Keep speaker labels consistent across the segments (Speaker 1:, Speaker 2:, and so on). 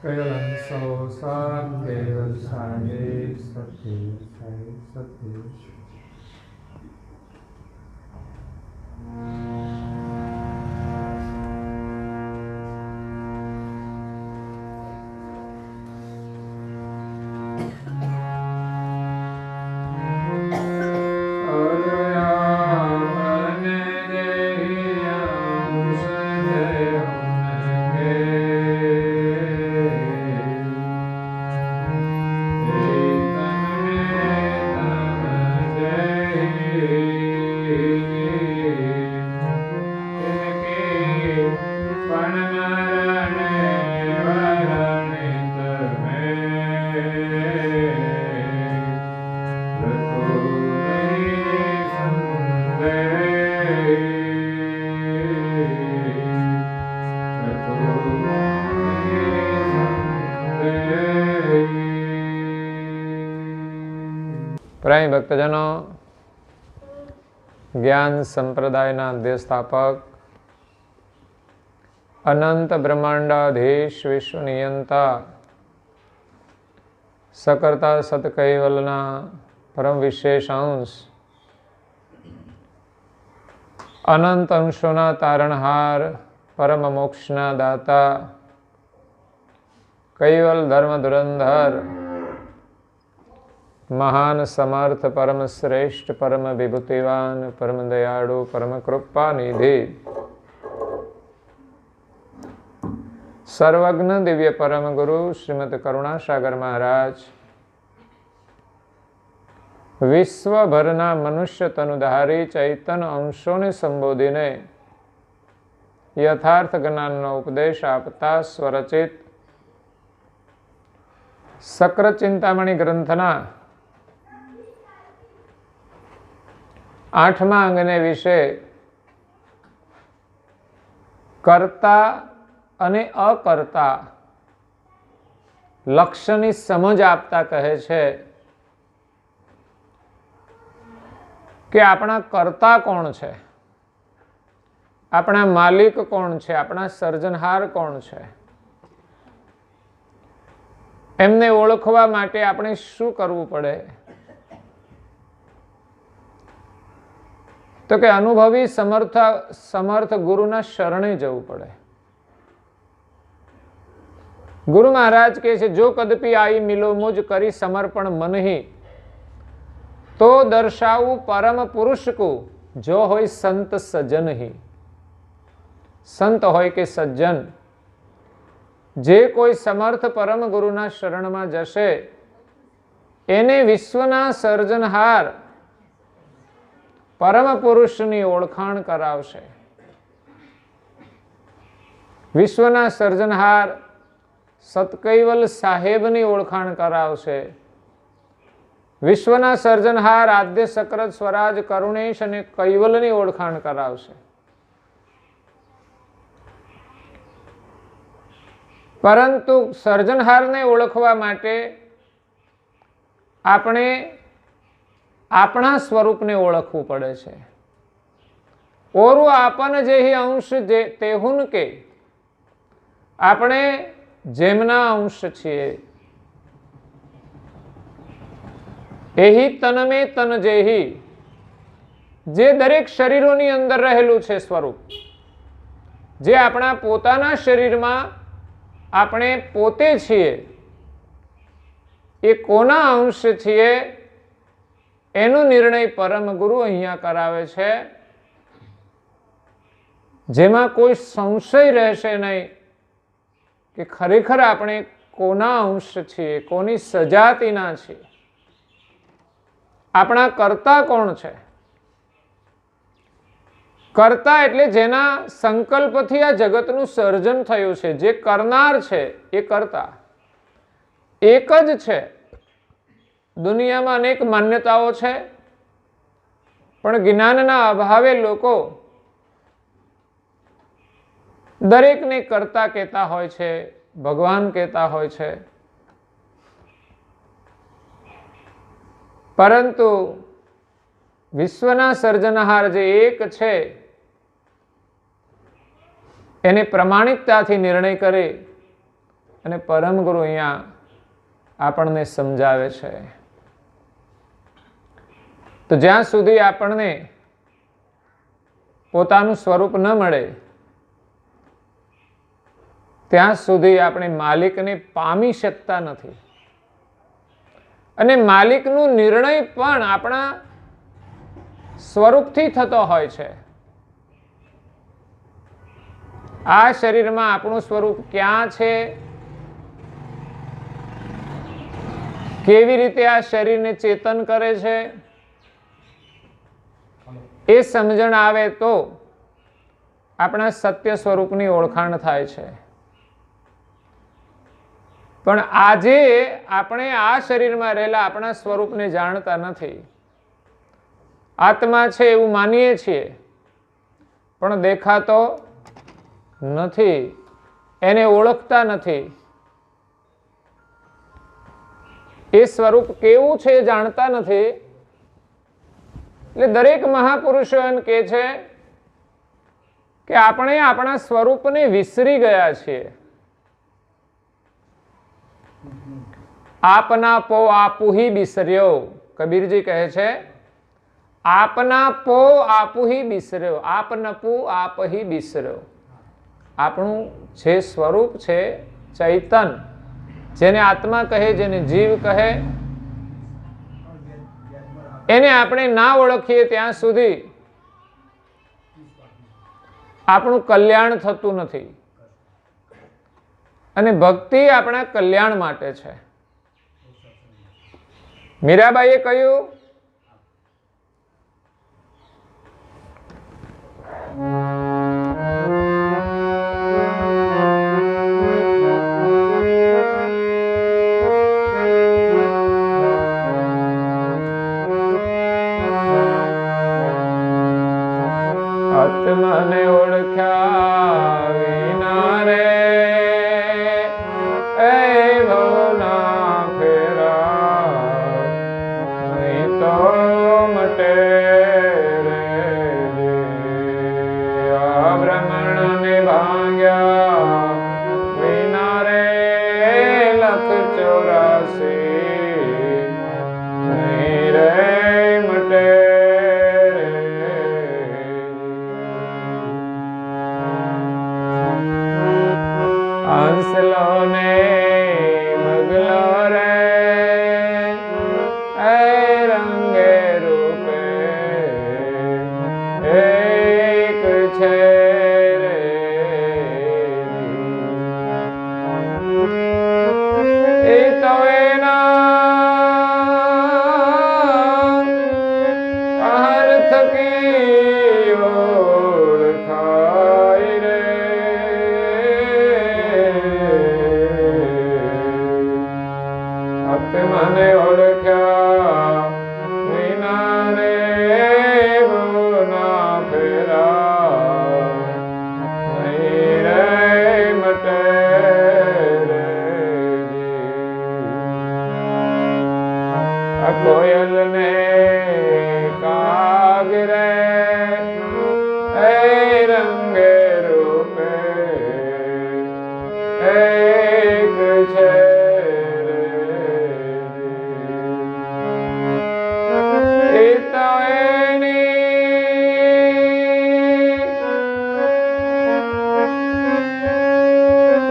Speaker 1: कैवलं सौ केवल साये सत्य साये सत्य પ્રાય ભક્તજનો, જ્ઞાન સંપ્રદાયના અધ્યસ્થાપક, અનંત બ્રહ્માંડાધીશ, વિશ્વનિયંતા, સકર્તા સતકૈવલના પરમ વિશેષ અંશ, અનંત અંશોના તારણહાર, પરમ મોક્ષના દાતા, કૈવલ ધર્મ ધુરંધર, મહાન સમર્થ, પરમ શ્રેષ્ઠ, પરમ વિભૂતિવાન, પરમ દયાળુ, પરમ કૃપા નિધિ, સર્વજ્ઞ દિવ્ય પરમ ગુરુ શ્રીમદ કરુણાસાગર મહારાજ વિશ્વભરના મનુષ્ય તનુધારી ચૈતન અંશોને સંબોધીને યથાર્થ જ્ઞાનનો ઉપદેશ આપતા સ્વરચિત સક્ર ચિંતામણી ગ્રંથના 8મા અંગને વિશે કર્તા અને અકર્તા લક્ષ્યની સમજ આપતા કહે છે કે આપણા કર્તા કોણ છે, આપણા માલિક કોણ છે, આપણા સર્જનહાર કોણ છે, એમને ઓળખવા માટે આપણે શું કરવું પડે? તો કે અનુભવી સમર્થ ગુરુના શરણે જવું પડે. ગુરુ મહારાજ કહે છે, જો કદપી આઈ મિલો મુજ કરી સમર્પણ મનહી, તો દર્શાવું પરમ પુરુષ કો, જો હોય સંત સજ્જન હી. સંત હોય કે સજ્જન, જે કોઈ સમર્થ પરમ ગુરુના શરણમાં જશે એને વિશ્વના સર્જનહાર પરમ પુરુષની ઓળખાણ કરાવશે. વિશ્વના સર્જનહાર સતકૈવલ સાહેબની ઓળખાણ કરાવશે. વિશ્વના સર્જનહાર આદ્ય સક્રત સ્વરાજ કરુણેશ અને કૈવલની ઓળખાણ કરાવશે. પરંતુ સર્જનહારને ઓળખવા માટે આપણે આપણા સ્વરૂપને ઓળખવું પડે છે. ઓરું આપન જેહી અંશ તેહુન કે, આપણે જેમના અંશ છીએ. એહી તન મેં તન જેહી, જે દરેક શરીરોની અંદર રહેલું છે સ્વરૂપ, જે આપણા પોતાના શરીરમાં આપણે પોતે છીએ, એ કોના અંશ છીએ એનો નિર્ણય પરમ ગુરુ અહીંયા કરાવે છે, જેમાં કોઈ સંશય રહેશે નહીં કે ખરેખર આપણે કોના અંશ છીએ, કોની સજાતિના છીએ. આપણા કર્તા કોણ છે? કર્તા એટલે જેના સંકલ્પથી આ જગતનું સર્જન થયું છે, જે કરનાર છે એ કર્તા એક જ છે. દુનિયામાં અનેક માન્યતાઓ છે, પણ જ્ઞાનના અભાવે લોકો દરેકને કર્તા કહેતા હોય છે, ભગવાન કહેતા હોય છે. પરંતુ વિશ્વના સર્જનહાર જે એક છે એને પ્રમાણિકતાથી નિર્ણય કરે અને પરમ ગુરુ અહીંયા આપણને સમજાવે છે. તો જ્યાં સુધી આપણને પોતાનું સ્વરૂપ ન મળે ત્યાં સુધી આપણે માલિકને પામી શકતા નથી. અને માલિકનો નિર્ણય પણ આપણા સ્વરૂપથી થતો હોય છે. આ શરીરમાં આપણું સ્વરૂપ ક્યાં છે, કેવી રીતે આ શરીરને ચેતન કરે છે, એ સમજણ આવે તો આપણા સત્ય સ્વરૂપની ઓળખાણ થાય છે. પણ આજે આપણે આ શરીરમાં રહેલા આપણા સ્વરૂપને જાણતા નથી. આત્મા છે એવું માનીએ છીએ, પણ દેખાતો નથી, એને ઓળખતા નથી. એ સ્વરૂપ કેવું છે જાણતા નથી. એટલે દરેક મહાપુરુષો એમ કહે છે કે આપણે આપણા સ્વરૂપને વિસરી ગયા છીએ. આપના પો આપુહી બિસર્યો, કબીરજી કહે છે આપના પો આપુહી બિસર્યો, આપનપુ આપહી બિસર્યો. આપણું જે સ્વરૂપ છે ચૈતન, જેને આત્મા કહે, જેને જીવ કહે, એને આપણે ના ઓળખીએ ત્યાં સુધી આપણું કલ્યાણ થતું નથી. અને ભક્તિ આપણા કલ્યાણ માટે છે. મીરાબાઈએ કહ્યું આત્માને ઓળખ્યા વિના રે એ ભવના ફેરા નહીં તો મટે રે. આ બ્રહ્મણને ભાંગ્યા વિના રે લખ 84 નહીં રે મટે. હંસલો ને બગલો રે એ રંગે રૂપે એક છે રે. એ તો એના અર્થ કી ઓળખાય રે. મને ઓળખ્યા વિના રે ભવના ફેરા નહીં રે મટે રે. આ કોયલ ને કાગ રે એ રંગે રૂપે એક છે.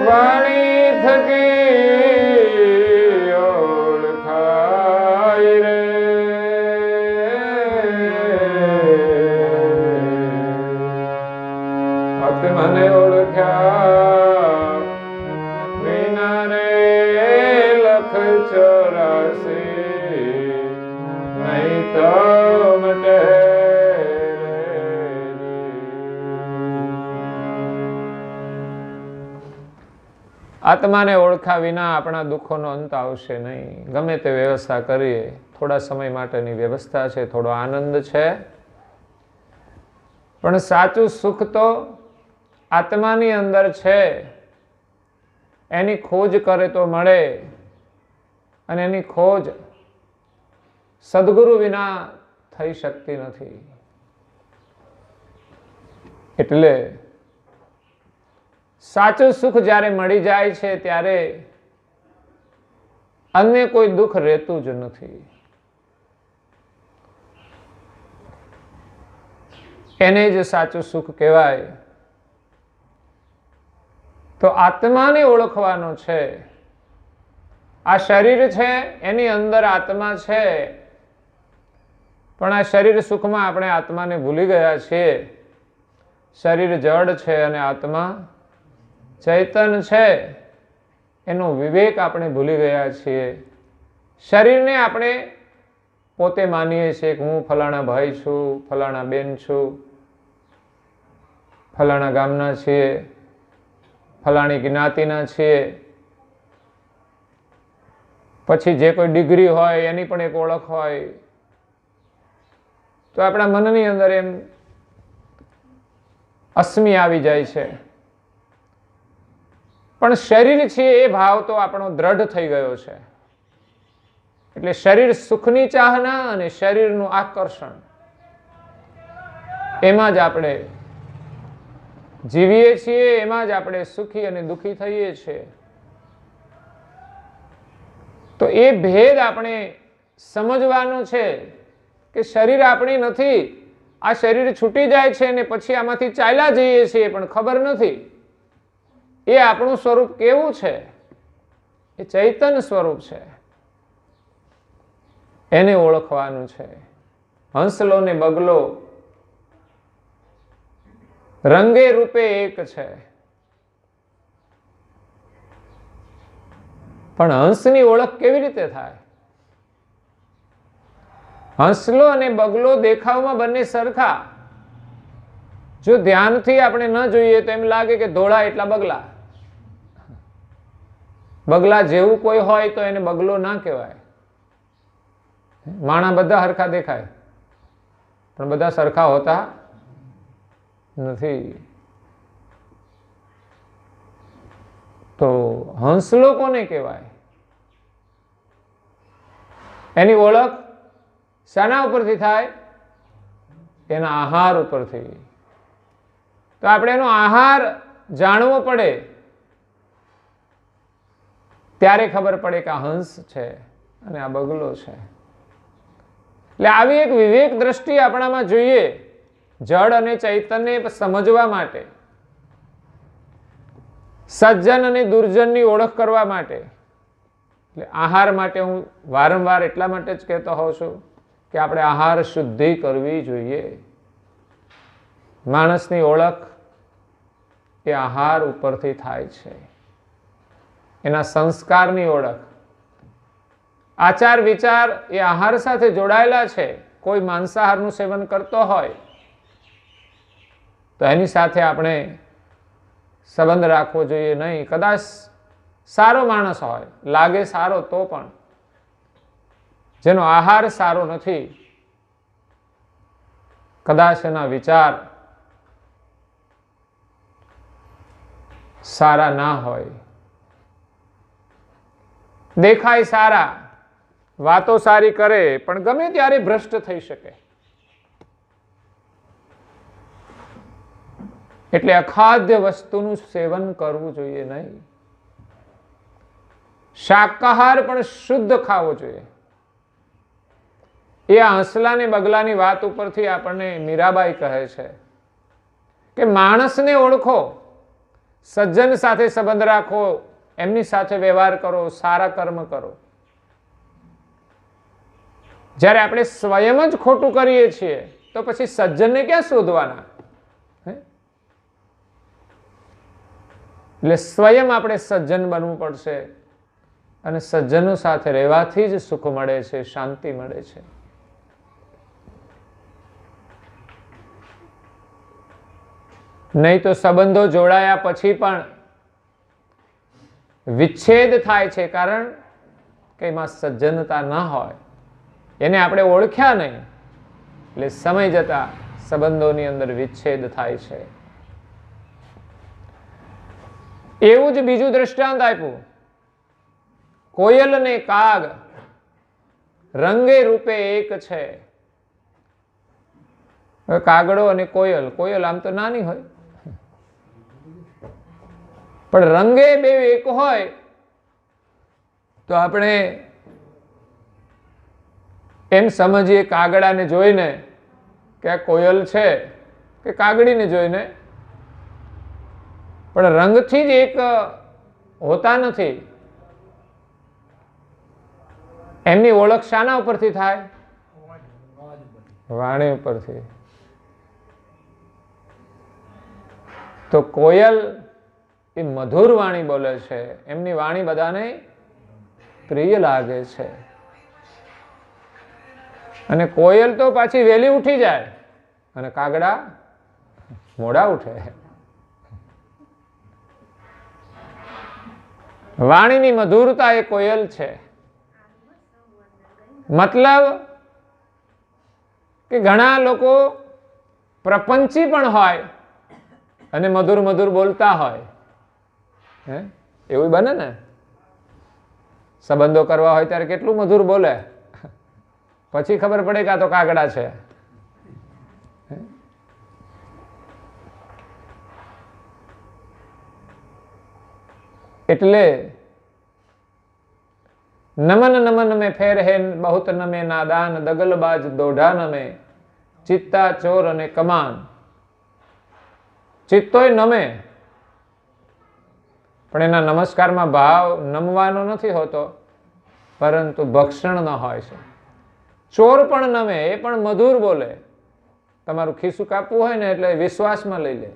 Speaker 1: વાણી થકી ઓળખાય રે. આત્માને ઓળખ્યા વિના રે લખ 84 નહીં તો મટે. આત્માને ઓળખા વિના આપણા દુઃખોનો અંત આવશે નહીં. ગમે તે વ્યવસ્થા કરીએ, થોડા સમય માટેની વ્યવસ્થા છે, થોડો આનંદ છે, પણ સાચું સુખ તો આત્માની અંદર છે. એની ખોજ કરે તો મળે, અને એની ખોજ સદગુરુ વિના થઈ શકતી નથી. એટલે સાચું સુખ જ્યારે મળી જાય છે ત્યારે અન્ય કોઈ દુઃખ રહેતું જ નથી. એને જ સાચું સુખ કહેવાય. તો આત્માને ઓળખવાનો છે. આ શરીર છે એની અંદર આત્મા છે, પણ આ શરીર સુખમાં આપણે આત્માને ભૂલી ગયા છીએ. શરીર જડ છે અને આત્મા ચૈતન છે, એનો વિવેક આપણે ભૂલી ગયા છીએ. શરીરને આપણે પોતે માનીએ છીએ કે હું ફલાણા ભાઈ છું, ફલાણા બેન છું, ફલાણા ગામના છીએ, ફલાણી જ્ઞાતિના છીએ. પછી જે કોઈ ડિગ્રી હોય એની પણ એક ઓળખ હોય. તો આપણા મનની અંદર એમ અસ્મિ આવી જાય છે. પણ શરીર છે એ ભાવ તો આપણો દ્રઢ થઈ ગયો છે. એટલે શરીર સુખની ચાહના અને શરીરનું આકર્ષણ, એમાં જ આપણે જીવીએ છીએ, એમાં જ આપણે સુખી અને દુઃખી થઈએ છીએ. તો એ ભેદ આપણે સમજવાનો છે કે શરીર આપણી નથી. આ શરીર છૂટી જાય છે ને પછી આમાંથી ચાલ્યા જઈએ છીએ, પણ ખબર નથી એ આપણું સ્વરૂપ કેવું છે. એ ચૈતન્ય સ્વરૂપ છે, એને ઓળખવાનું છે. હંસલો ને બગલો રંગે રૂપે એક છે, પણ હંસની ઓળખ કેવી રીતે થાય? હંસલો અને બગલો દેખાવમાં બંને સરખા. જો ધ્યાનથી આપણે ન જોઈએ તો એમ લાગે કે ધોળા એટલા બગલા. બગલા જેવું કોઈ હોય તો એને બગલો ના કહેવાય. માણા બધા સરખા દેખાય, પણ બધા સરખા હોતા નથી. તો હંસલો કોને કહેવાય? એની ઓળખ શાના ઉપરથી થાય? એના આહાર ઉપરથી. તો આપણે એનો આહાર જાણવો પડે, ત્યારે ખબર પડે કે આ હંસ છે અને આ બગલો છે. એટલે આવી એક વિવેક દ્રષ્ટિ આપણામાં જોઈએ જડ અને ચૈતન્ય સમજવા માટે, સજ્જન અને દુર્જનની ઓળખ કરવા માટે. એટલે આહાર માટે હું વારંવાર એટલા માટે જ કહેતો હોઉં છું કે આપણે આહાર શુદ્ધિ કરવી જોઈએ. માણસની ઓળખ એ આહાર ઉપરથી થાય છે, એના સંસ્કારની ઓળખ. આચાર વિચાર એ આહાર સાથે જોડાયેલા છે. કોઈ માંસાહારનું સેવન કરતો હોય તો એની સાથે આપણે સંબંધ રાખવો જોઈએ નહીં. કદાચ સારો માણસ હોય, લાગે સારો, તો પણ જેનો આહાર સારો નથી, કદાચ એના વિચાર સારા ના હોય, દેખાય સારા, વાતો સારી કરે, પણ ગમે ત્યારે ભ્રષ્ટ થઈ શકે. એટલે અખાદ્ય વસ્તુનું સેવન કરવું જોઈએ નહીં. શાકાહાર પણ શુદ્ધ ખાવો જોઈએ. એ હંસલા ને બગલાની વાત ઉપરથી આપણને મીરાબાઈ કહે છે કે માણસને ઓળખો, સજ્જન સાથે સંબંધ રાખો, એમની સાથે વ્યવહાર કરો, સારા કર્મ કરો. જ્યારે આપણે સ્વયં જ ખોટું કરીએ છીએ તો પછી સજ્જનને ક્યાં શોધવાના? એટલે સ્વયં આપણે સજ્જન બનવું પડશે, અને સજ્જનો સાથે રહેવાથી જ સુખ મળે છે, શાંતિ મળે છે. નહીં તો સંબંધો જોડાયા પછી પણ વિચ્છેદ થાય છે, કારણ કે એમાં સજ્જનતા ના હોય, એને આપણે ઓળખ્યા નહીં. એટલે સમય જતા સંબંધોની અંદર વિચ્છેદ થાય છે. એવું જ બીજું દ્રષ્ટાંત આપ્યું. કોયલ અને કાગ રંગે રૂપે એક છે. કાગડો અને કોયલ, કોયલ આમ તો નાની હોય, પણ રંગે બે એક હોય તો આપણે એમ સમજીએ કાગડાને જોઈને કે આ કોયલ છે કે કાગડીને જોઈને, પણ રંગથી જ એક હોતા નથી. એમની ઓળખ શાના ઉપરથી થાય? વાણી ઉપરથી. તો કોયલ એ મધુર વાણી બોલે છે, એમની વાણી બધાને પ્રિય લાગે છે. અને કોયલ તો પાછી વહેલી ઉઠી જાય અને કાગડા મોડા ઉઠે. વાણીની મધુરતા એ કોયલ છે. મતલબ કે ઘણા લોકો પ્રપંચી પણ હોય અને મધુર મધુર બોલતા હોય. એવું બને ને, સંબંધો કરવા હોય ત્યારે કેટલું મધુર બોલે, પછી ખબર પડે કે આ તો કાગડા છે. એટલે નમન નમન में फेर है बहुत नमे नादान दगलबाज दोढ़ा नमे चित्ता चोर અને કમાન. ચિત્તોય નમે, પણ એના નમસ્કારમાં ભાવ નમવાનો નથી હોતો, પરંતુ ભક્ષણ ન હોય છે. ચોર પણ નમે, એ પણ મધુર બોલે. તમારું ખિસ્સું કાપવું હોય ને એટલે વિશ્વાસમાં લઈ લે.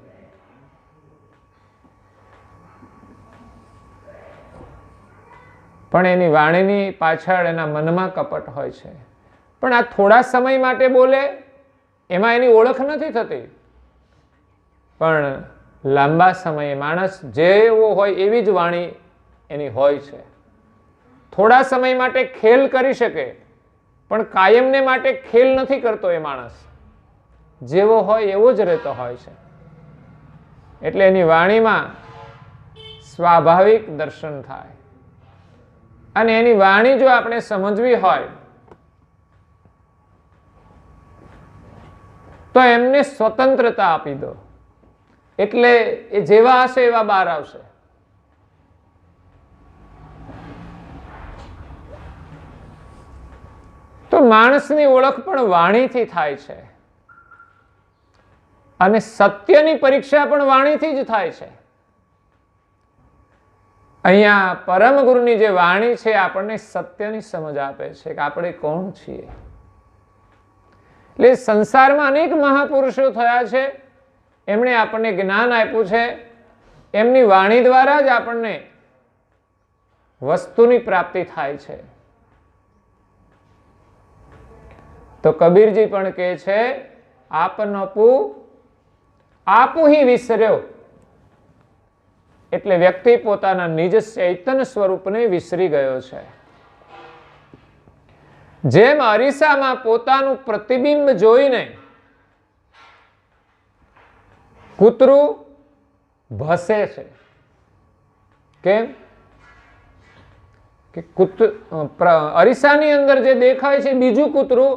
Speaker 1: પણ એની વાણીની પાછળ એના મનમાં કપટ હોય છે. પણ આ થોડા સમય માટે બોલે એમાં એની ઓળખ નથી થતી, પણ લાંબા સમયે માણસ જેવો હોય એવી જ વાણી એની હોય છે. થોડા સમય માટે ખેલ કરી શકે, પણ કાયમને માટે ખેલ નથી કરતો એ માણસ. જેવો હોય એવો જ રહેતો હોય છે. એટલે એની વાણીમાં સ્વાભાવિક દર્શન થાય. અને એની વાણી જો આપણે સમજવી હોય તો એમને સ્વતંત્રતા આપી દો, એટલે એ જેવા હશે એવા બહાર આવશે. તો માણસની ઓળખ પણ વાણીથી થાય છે, અને સત્યની પરીક્ષા પણ વાણીથી જ થાય છે. અહીંયા પરમ ગુરુની જે વાણી છે આપણને સત્યની સમજ આપે છે કે આપણે કોણ છીએ. એટલે સંસારમાં અનેક મહાપુરુષો થયા છે, એમણે આપણને જ્ઞાન આપ્યું છે. એમની વાણી દ્વારા જ આપણને વસ્તુની પ્રાપ્તિ થાય છે. તો કબીરજી પણ કહે છે, આપુ હી વિસર્યો. એટલે વ્યક્તિ પોતાના નિજ ચૈતન્ય સ્વરૂપને વિસરી ગયો છે. જેમ અરીસામાં પોતાનું પ્રતિબિંબ જોઈને કૂતરું ભસે છે. કેમ કે અરીસાની અંદર જે દેખાય છે બીજું કૂતરું,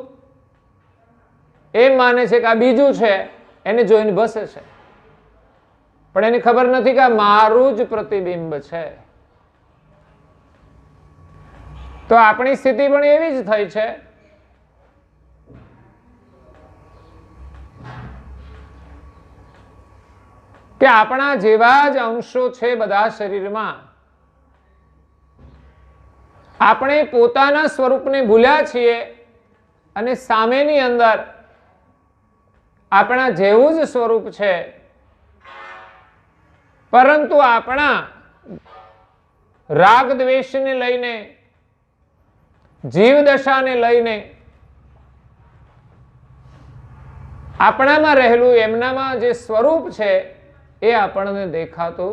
Speaker 1: એમ માને છે કે આ બીજું છે, એને જોઈને ભસે છે. પણ એની ખબર નથી કે આ મારું જ પ્રતિબિંબ છે. તો આપણી સ્થિતિ પણ એવી જ થઈ છે. કે આપણા જેવા જ અંશો છે બધા શરીરમાં. આપણે પોતાના સ્વરૂપને ભૂલ્યા છીએ અને સામેની અંદર આપણા જેવું જ સ્વરૂપ છે, પરંતુ આપણા રાગ દ્વેષને લઈને, જીવ દશાને લઈને આપણામાં રહેલું એમનામાં જે સ્વરૂપ છે એ આપણને દેખાતું,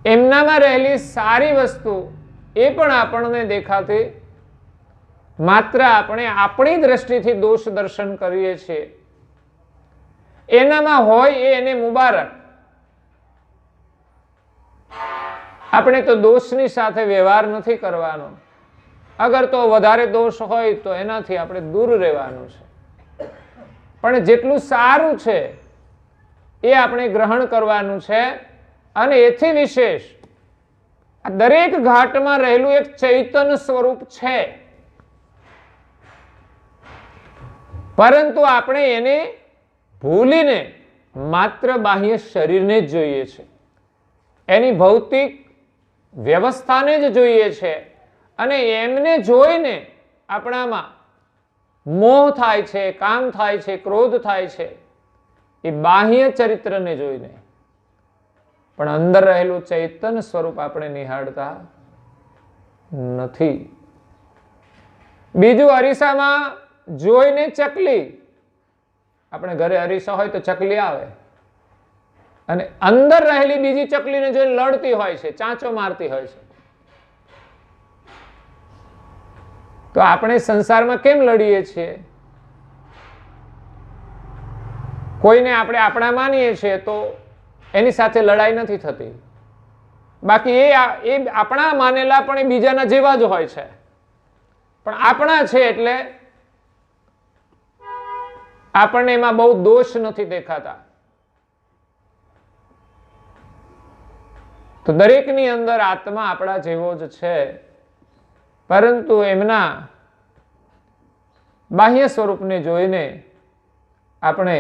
Speaker 1: એમનામાં રહેલી સારી વસ્તુ એ પણ આપણને દેખાતી, માત્ર આપણે આપણી દ્રષ્ટિથી દોષ દર્શન કરીએ છીએ. એનામાં હોય એ એને મુબારક. આપણે તો દોષની સાથે વ્યવહાર નથી કરવાનો. અગર તો વધારે દોષ હોય તો એનાથી આપણે દૂર રહેવાનું છે. પણ જેટલું સારું છે એ આપણે ગ્રહણ કરવાનું છે, અને એથી વિશેષ આ દરેક ઘાટમાં રહેલું એક ચૈતન્ય સ્વરૂપ છે, પરંતુ આપણે એને ભૂલીને માત્ર બાહ્ય શરીરને જ જોઈએ છે, એની ભૌતિક વ્યવસ્થાને જ જોઈએ છે, અને એમને જોઈને આપણામાં મોહ થાય છે, કામ થાય છે, ક્રોધ થાય છે, એ બાહ્ય ચરિત્રને જોઈને. પણ અંદર રહેલું ચૈતન્ય સ્વરૂપ આપણે નિહાળતા નથી. બીજું, અરીસામાં જોઈને ચકલી, આપણે ઘરે અરીસો હોય તો ચકલી આવે, અને અંદર રહેલી બીજી ચકલીને જોઈને લડતી હોય છે, ચાંચો મારતી હોય છે. તો આપણે સંસારમાં કેમ લડીએ છીએ? કોઈને આપણે આપણા માનીએ છીએ તો એની સાથે લડાઈ નથી થતી, બાકી એ આપણા માનેલા પણ એ બીજાના જેવા જ હોય છે, પણ આપણા છે એટલે આપણને એમાં બહુ દોષ નથી દેખાતા. તો દરેકની અંદર આત્મા આપણા જેવો જ છે, પરંતુ એમના બાહ્ય સ્વરૂપને જોઈને આપણે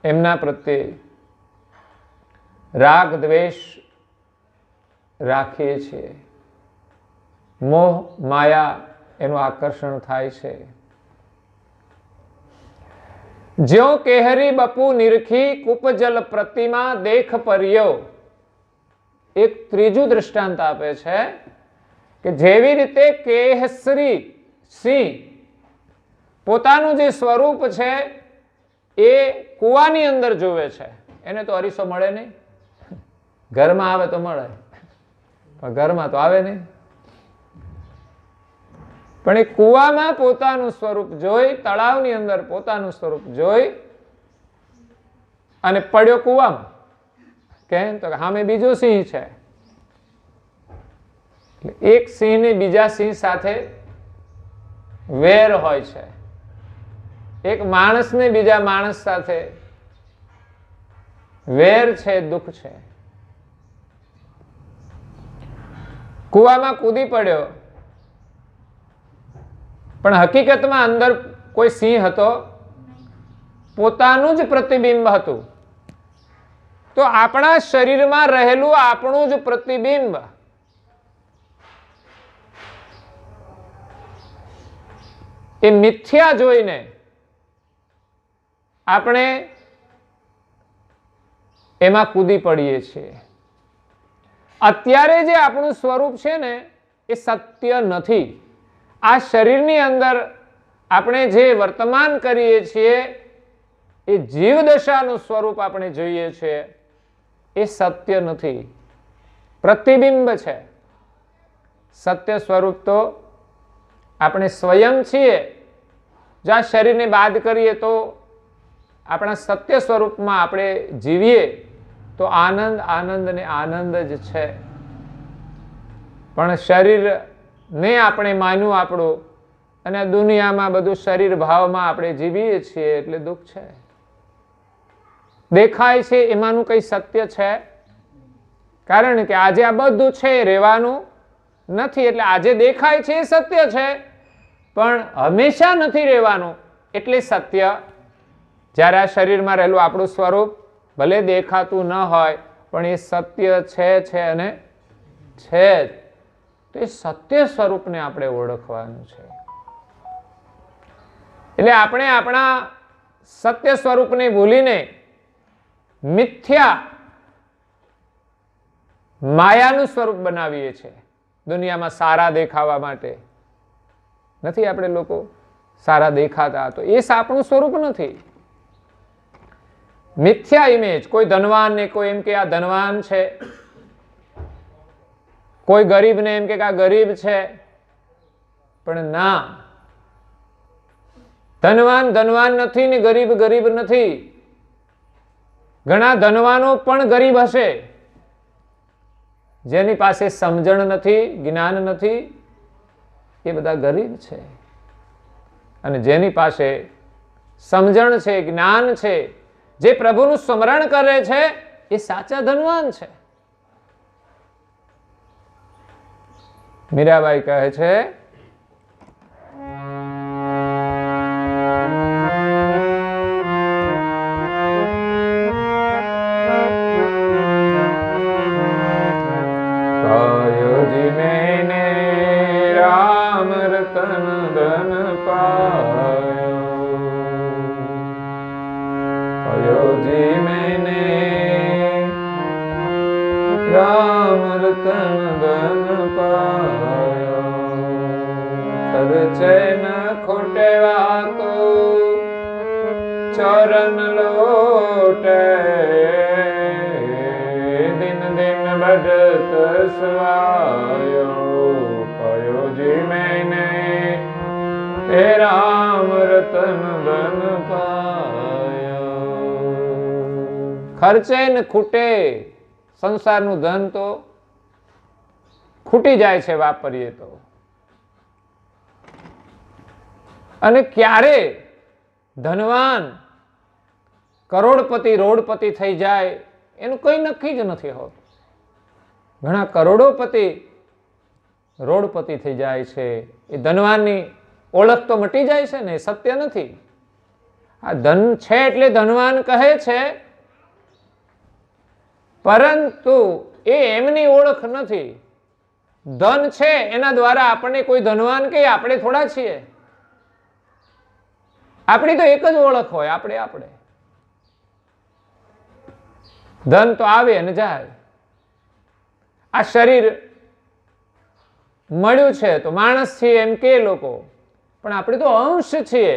Speaker 1: એમના પ્રત્યે રાગ દ્વેષ રાખીએ છીએ, મોહ માયા એનું આકર્ષણ થાય છે. જ્યો કેહરી બપુ નિરખી કૂપજલ પ્રતિમા દેખ पर्यो. એક ત્રીજું દૃષ્ટાંત આપે છે કે જેવી રીતે કેહસરી સિંહ પોતાનું જે સ્વરૂપ છે એ કૂવાની અંદર જોવે છે, એને તો અરીસો મળે નહીં. ઘરમાં આવે તો મળે, પણ ઘરમાં તો આવે નહીં. પણ એ કૂવામાં પોતાનું સ્વરૂપ જોઈ, તળાવની અંદર પોતાનું સ્વરૂપ જોઈ અને પડ્યો કૂવામાં. કેમ? તો સામે બીજો સિંહ છે. એક સિંહને બીજા સિંહ સાથે વેર હોય છે, એક માણસને બીજા માણસ સાથે વેર છે, દુઃખ છે. કૂવામાં કૂદી પડ્યો, પણ હકીકતમાં અંદર કોઈ સિંહ હતો, પોતાનું જ પ્રતિબિંબ હતું. તો આપણા શરીરમાં રહેલું આપણું જ પ્રતિબિંબ એ મિથ્યા જોઈને આપણે એમાં કૂદી પડીએ છીએ. અત્યારે જે આપણું સ્વરૂપ છે ને એ સત્ય નથી. આ શરીરની અંદર આપણે જે વર્તમાન કરીએ છીએ એ જીવદશાનું સ્વરૂપ આપણે જોઈએ છીએ, એ સત્ય નથી, પ્રતિબિંબ છે. સત્ય સ્વરૂપ તો આપણે સ્વયં છીએ. જો આ શરીરને બાદ કરીએ તો આપણા સત્ય સ્વરૂપમાં આપણે જીવીએ તો આનંદ આનંદ ને આનંદ જ છે. પણ શરીરને આપણે માન્યું આપણું, અને દુનિયામાં બધું શરીર ભાવમાં આપણે જીવીએ છીએ એટલે દુઃખ છે. દેખાય છે એમાંનું કઈ સત્ય છે? કારણ કે આજે આ બધું છે એ રહેવાનું નથી, એટલે આજે દેખાય છે એ સત્ય છે, પણ હંમેશા નથી રહેવાનું એટલે સત્ય. જ્યારે આ શરીરમાં રહેલું આપણું સ્વરૂપ ભલે દેખાતું ન હોય પણ એ સત્ય છે અને છે જ. તો એ સત્ય સ્વરૂપને આપણે ઓળખવાનું છે. એટલે આપણે આપણા સત્ય સ્વરૂપને ભૂલીને મિથ્યા માયાનું સ્વરૂપ બનાવીએ છીએ દુનિયામાં સારા દેખાવા માટે. નથી આપણે લોકો સારા દેખાતા, તો એ આપણું સ્વરૂપ નથી. મિથ્યા ઇમેજ. કોઈ ધનવાન ને કોઈ એમ કે આ ધનવાન છે, કોઈ ગરીબને એમ કે આ ગરીબ છે, પણ ના, ધનવાન ધનવાન નથી ને ગરીબ ગરીબ નથી. ઘણા ધનવાનો પણ ગરીબ હશે. જેની પાસે સમજણ નથી, જ્ઞાન નથી, એ બધા ગરીબ છે. અને જેની પાસે સમજણ છે, જ્ઞાન છે, જે પ્રભુનું સ્મરણ કરે છે, એ સાચા ધનવાન છે. મીરાબાઈ કહે છે કયોજી મેને રામ રતન ધન પાયો, કયોજી મેને રામ રતન ધન પાયો, ખર્ચે ન ખોટે વાકો ચરણ લોટે, દિન દિન બઢત સ્વાયો, કયોજી મેને હે રામ રતન ધન પાયો. ખર્ચે ન ખૂટે, સંસારનું ધન તો ખૂટી જાય છે વાપરીએ તો, અને ક્યારે ધનવાન કરોડપતિ રોડપતિ થઈ જાય એનું કઈ નક્કી જ નથી હોતું. ઘણા કરોડોપતિ રોડપતિ થઈ જાય છે, એ ધનવાનની ઓળખ તો મટી જાય છે ને, એ સત્ય નથી. આ ધન છે એટલે ધનવાન કહે છે, પરંતુ એ એમની ઓળખ નથી. ધન છે એના દ્વારા આપણને કોઈ ધનવાન કહે, આપણે થોડા છીએ. આપણી તો એક જ ઓળખ હોય, આપણે. ધન તો આવે અને જાય. આ શરીર મળ્યું છે તો માણસ છીએ એમ કે લોકો, પણ આપણે તો અંશ છીએ.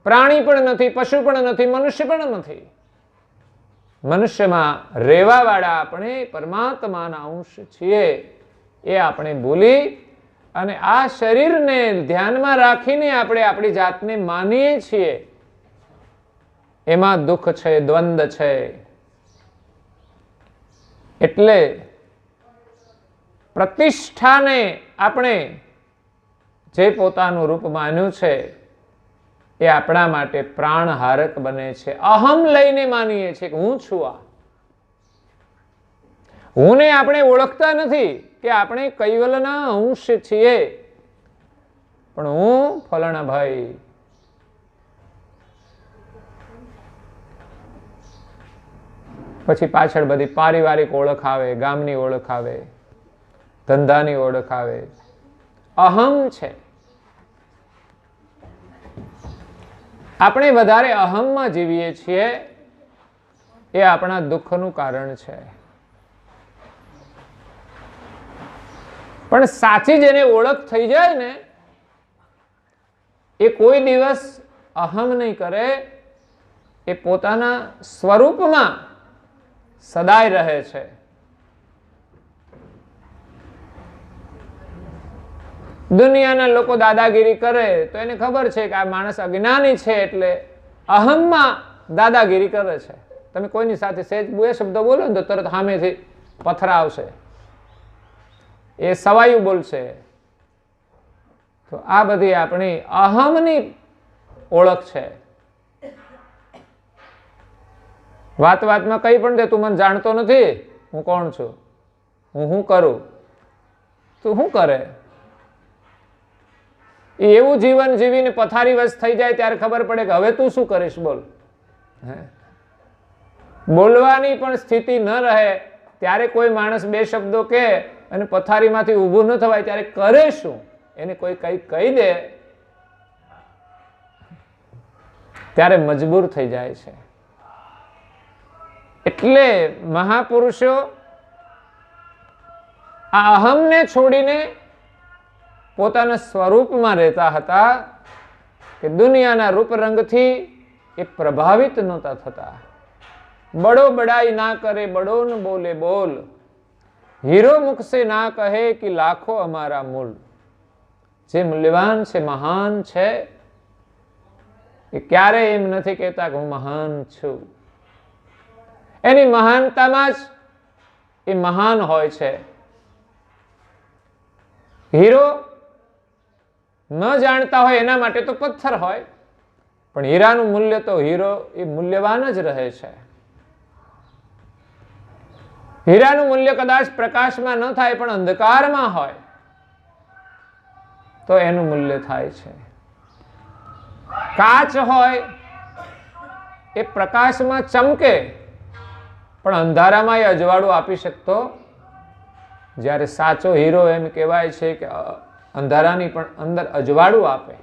Speaker 1: પ્રાણી પણ નથી, પશુ પણ નથી, મનુષ્ય પણ નથી. મનુષ્યમાં રહેવા વાળા આપણે પરમાત્માના અંશ છીએ, એ આપણે ભૂલી અને આ શરીરને ધ્યાનમાં રાખીને આપણે આપણી જાતને માનીએ છીએ. એમાં દુઃખ છે, દ્વંદ છે. એટલે પ્રતિષ્ઠાને આપણે જે પોતાનું રૂપ માન્યું છે એ આપણા માટે પ્રાણહારક બને છે. અહમ લઈને માનીએ છીએ કે હું છું. આ હુંને આપણે ઓળખતા નથી કે આપણે કૈવલના અંશ છીએ, પણ હું ફલાણા ભાઈ. પછી પાછળ બધી પારિવારિક ઓળખ આવે, ગામની ઓળખ આવે, ધંધાની ઓળખ આવે. અહમ છે. આપણે વધારે અહમમાં જીવીએ છીએ, એ આપણા દુઃખનું કારણ છે. પણ સાચી જેને ઓળખ થઈ જાય ને, એ કોઈ દિવસ અહમ નહીં કરે. એ પોતાના સ્વરૂપમાં સદાય રહે છે. દુનિયાના લોકો દાદાગીરી કરે તો એને ખબર છે કે આ માણસ અજ્ઞાની છે, એટલે અહમમાં દાદાગીરી કરે છે. તમે કોઈની સાથે સહેજ બે શબ્દ બોલો ને તો તરત સામેથી પથરા આવશે, એ સવાયું બોલશે. તો આ બધી આપણી અહમની ઓળખ છે. વાતમાં કઈ પણ દે, તું મને જાણતો નથી, હું કોણ છું, હું શું કરું, તું શું કરે. એવું જીવન જીવીને પથારી વશ થઈ જાય ત્યારે ખબર પડે કે હવે તું શું કરીશ, બોલ. બોલવાની પણ સ્થિતિ ન રહે ત્યારે કોઈ માણસ બે શબ્દો કહે અને પથારીમાંથી ઊભું ન થવાય ત્યારે કરે શું? એને કોઈ કઈ કહી દે ત્યારે મજબૂર થઈ જાય છે. એટલે મહાપુરુષો આ અહમને છોડીને પોતાના સ્વરૂપમાં રહેતા હતા કે દુનિયાના રૂપ રંગથી એ પ્રભાવિત નહોતા થતા. બડો બડાઈ ના કરે, બડો ન બોલે બોલ, હીરો મુખ સે ના કહે કે લાખો અમારા મૂલ. જે મૂલ્યવાન છે, મહાન છે, એ ક્યારેય એમ નથી કહેતા કે હું મહાન છું. એની મહાનતામાં જ એ મહાન હોય છે. હીરો ન જાણતા હોય એના માટે તો પથ્થર હોય, પણ હીરાનું મૂલ્ય તો હીરો એ મૂલ્યવાન જ રહે છે. હીરાનું મૂલ્ય કદાચ પ્રકાશમાં ન થાય પણ અંધકારમાં હોય. તો એનું મૂલ્ય થાય છે. કાચ હોય એ પ્રકાશમાં ચમકે પણ અંધારામાં એ અજવાળું આપી શકતો, જ્યારે સાચો હીરો એમ કહેવાય છે કે અંધારાની પણ અંદર અજવાળું આપે,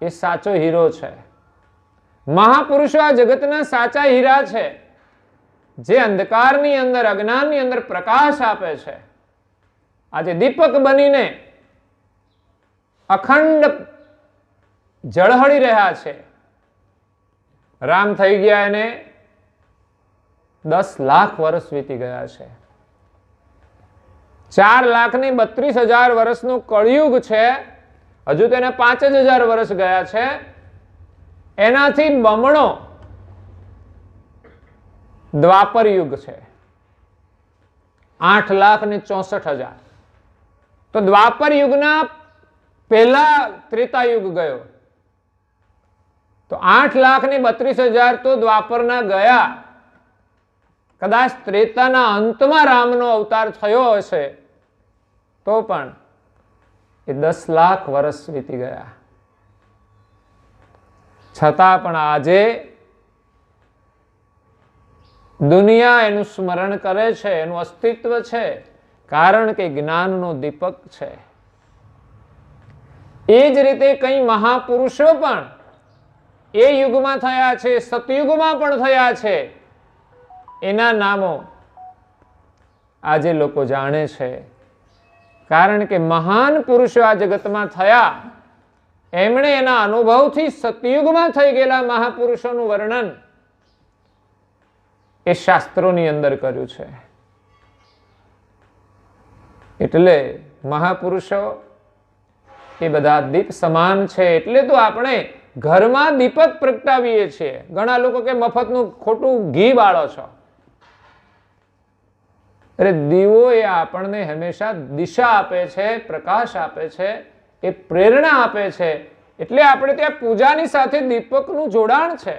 Speaker 1: એ સાચો હીરો છે. મહાપુરુષો આ જગતના સાચા હીરા છે, જે અંધકારની અંદર, અજ્ઞાનની અંદર પ્રકાશ આપે છે. આજે દીપક બનીને અખંડ ઝળહળી રહ્યા છે. રામ થઈ ગયા એને 10 લાખ વર્ષ વીતી ગયા છે. 4,32,000 વર્ષનું કળિયુગ છે, હજુ તેને 5,000 વર્ષ ગયા છે. એનાથી બમણો દ્વાપર યુગ છે, 8,64,000. તો દ્વાપર યુગના પહેલા ત્રેતાયુગ ગયો, તો 8,32,000 તો દ્વાપરના ગયા. કદાચ ત્રેતાના અંતમાં રામનો અવતાર થયો હશે તો પણ એ 10 લાખ વર્ષ વીતી ગયા. છતાં પણ આજે દુનિયા એનું સ્મરણ કરે છે, એનું અસ્તિત્વ છે, કારણ કે જ્ઞાનનો દીપક છે. એ જ રીતે કઈ મહાપુરુષો પણ એ યુગમાં થયા છે, સતયુગમાં પણ થયા છે. એના નામો આજે લોકો જાણે છે, કારણ કે મહાન પુરુષો આ જગતમાં થયા. એમણે એના અનુભવથી સતયુગમાં થઈ ગયેલા મહાપુરુષોનું વર્ણન એ શાસ્ત્રોની અંદર કર્યું છે. એટલે મહાપુરુષો એ બધા દીપ સમાન છે. એટલે તો આપણે ઘરમાં દીપક પ્રગટાવીએ છીએ. ઘણા લોકો કે મફતનું ખોટું ઘી બાળો છો. અરે દીવો એ આપણને હંમેશા દિશા આપે છે, પ્રકાશ આપે છે, એ પ્રેરણા આપે છે. એટલે આપણે ત્યાં પૂજાની સાથે દીપકનું જોડાણ છે.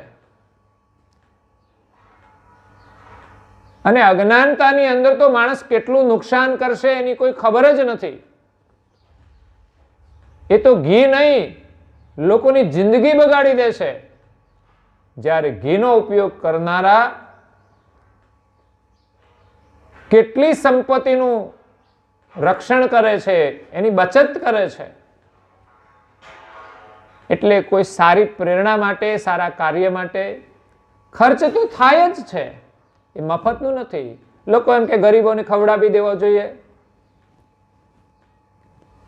Speaker 1: અને અજ્ઞાનતાની અંદર તો માણસ કેટલું નુકસાન કરશે એની કોઈ ખબર જ નથી. એ તો ઘી નહીં, લોકોની જિંદગી બગાડી દેશે. જ્યારે ઘીનો ઉપયોગ કરનારા કેટલી સંપત્તિનું રક્ષણ કરે છે, એની બચત કરે છે. એટલે કોઈ સારી પ્રેરણા માટે, સારા કાર્ય માટે ખર્ચ તો થાય જ છે, એ મફતનું નથી. લોકો એમ કે ગરીબોને ખવડાવી દેવો જોઈએ.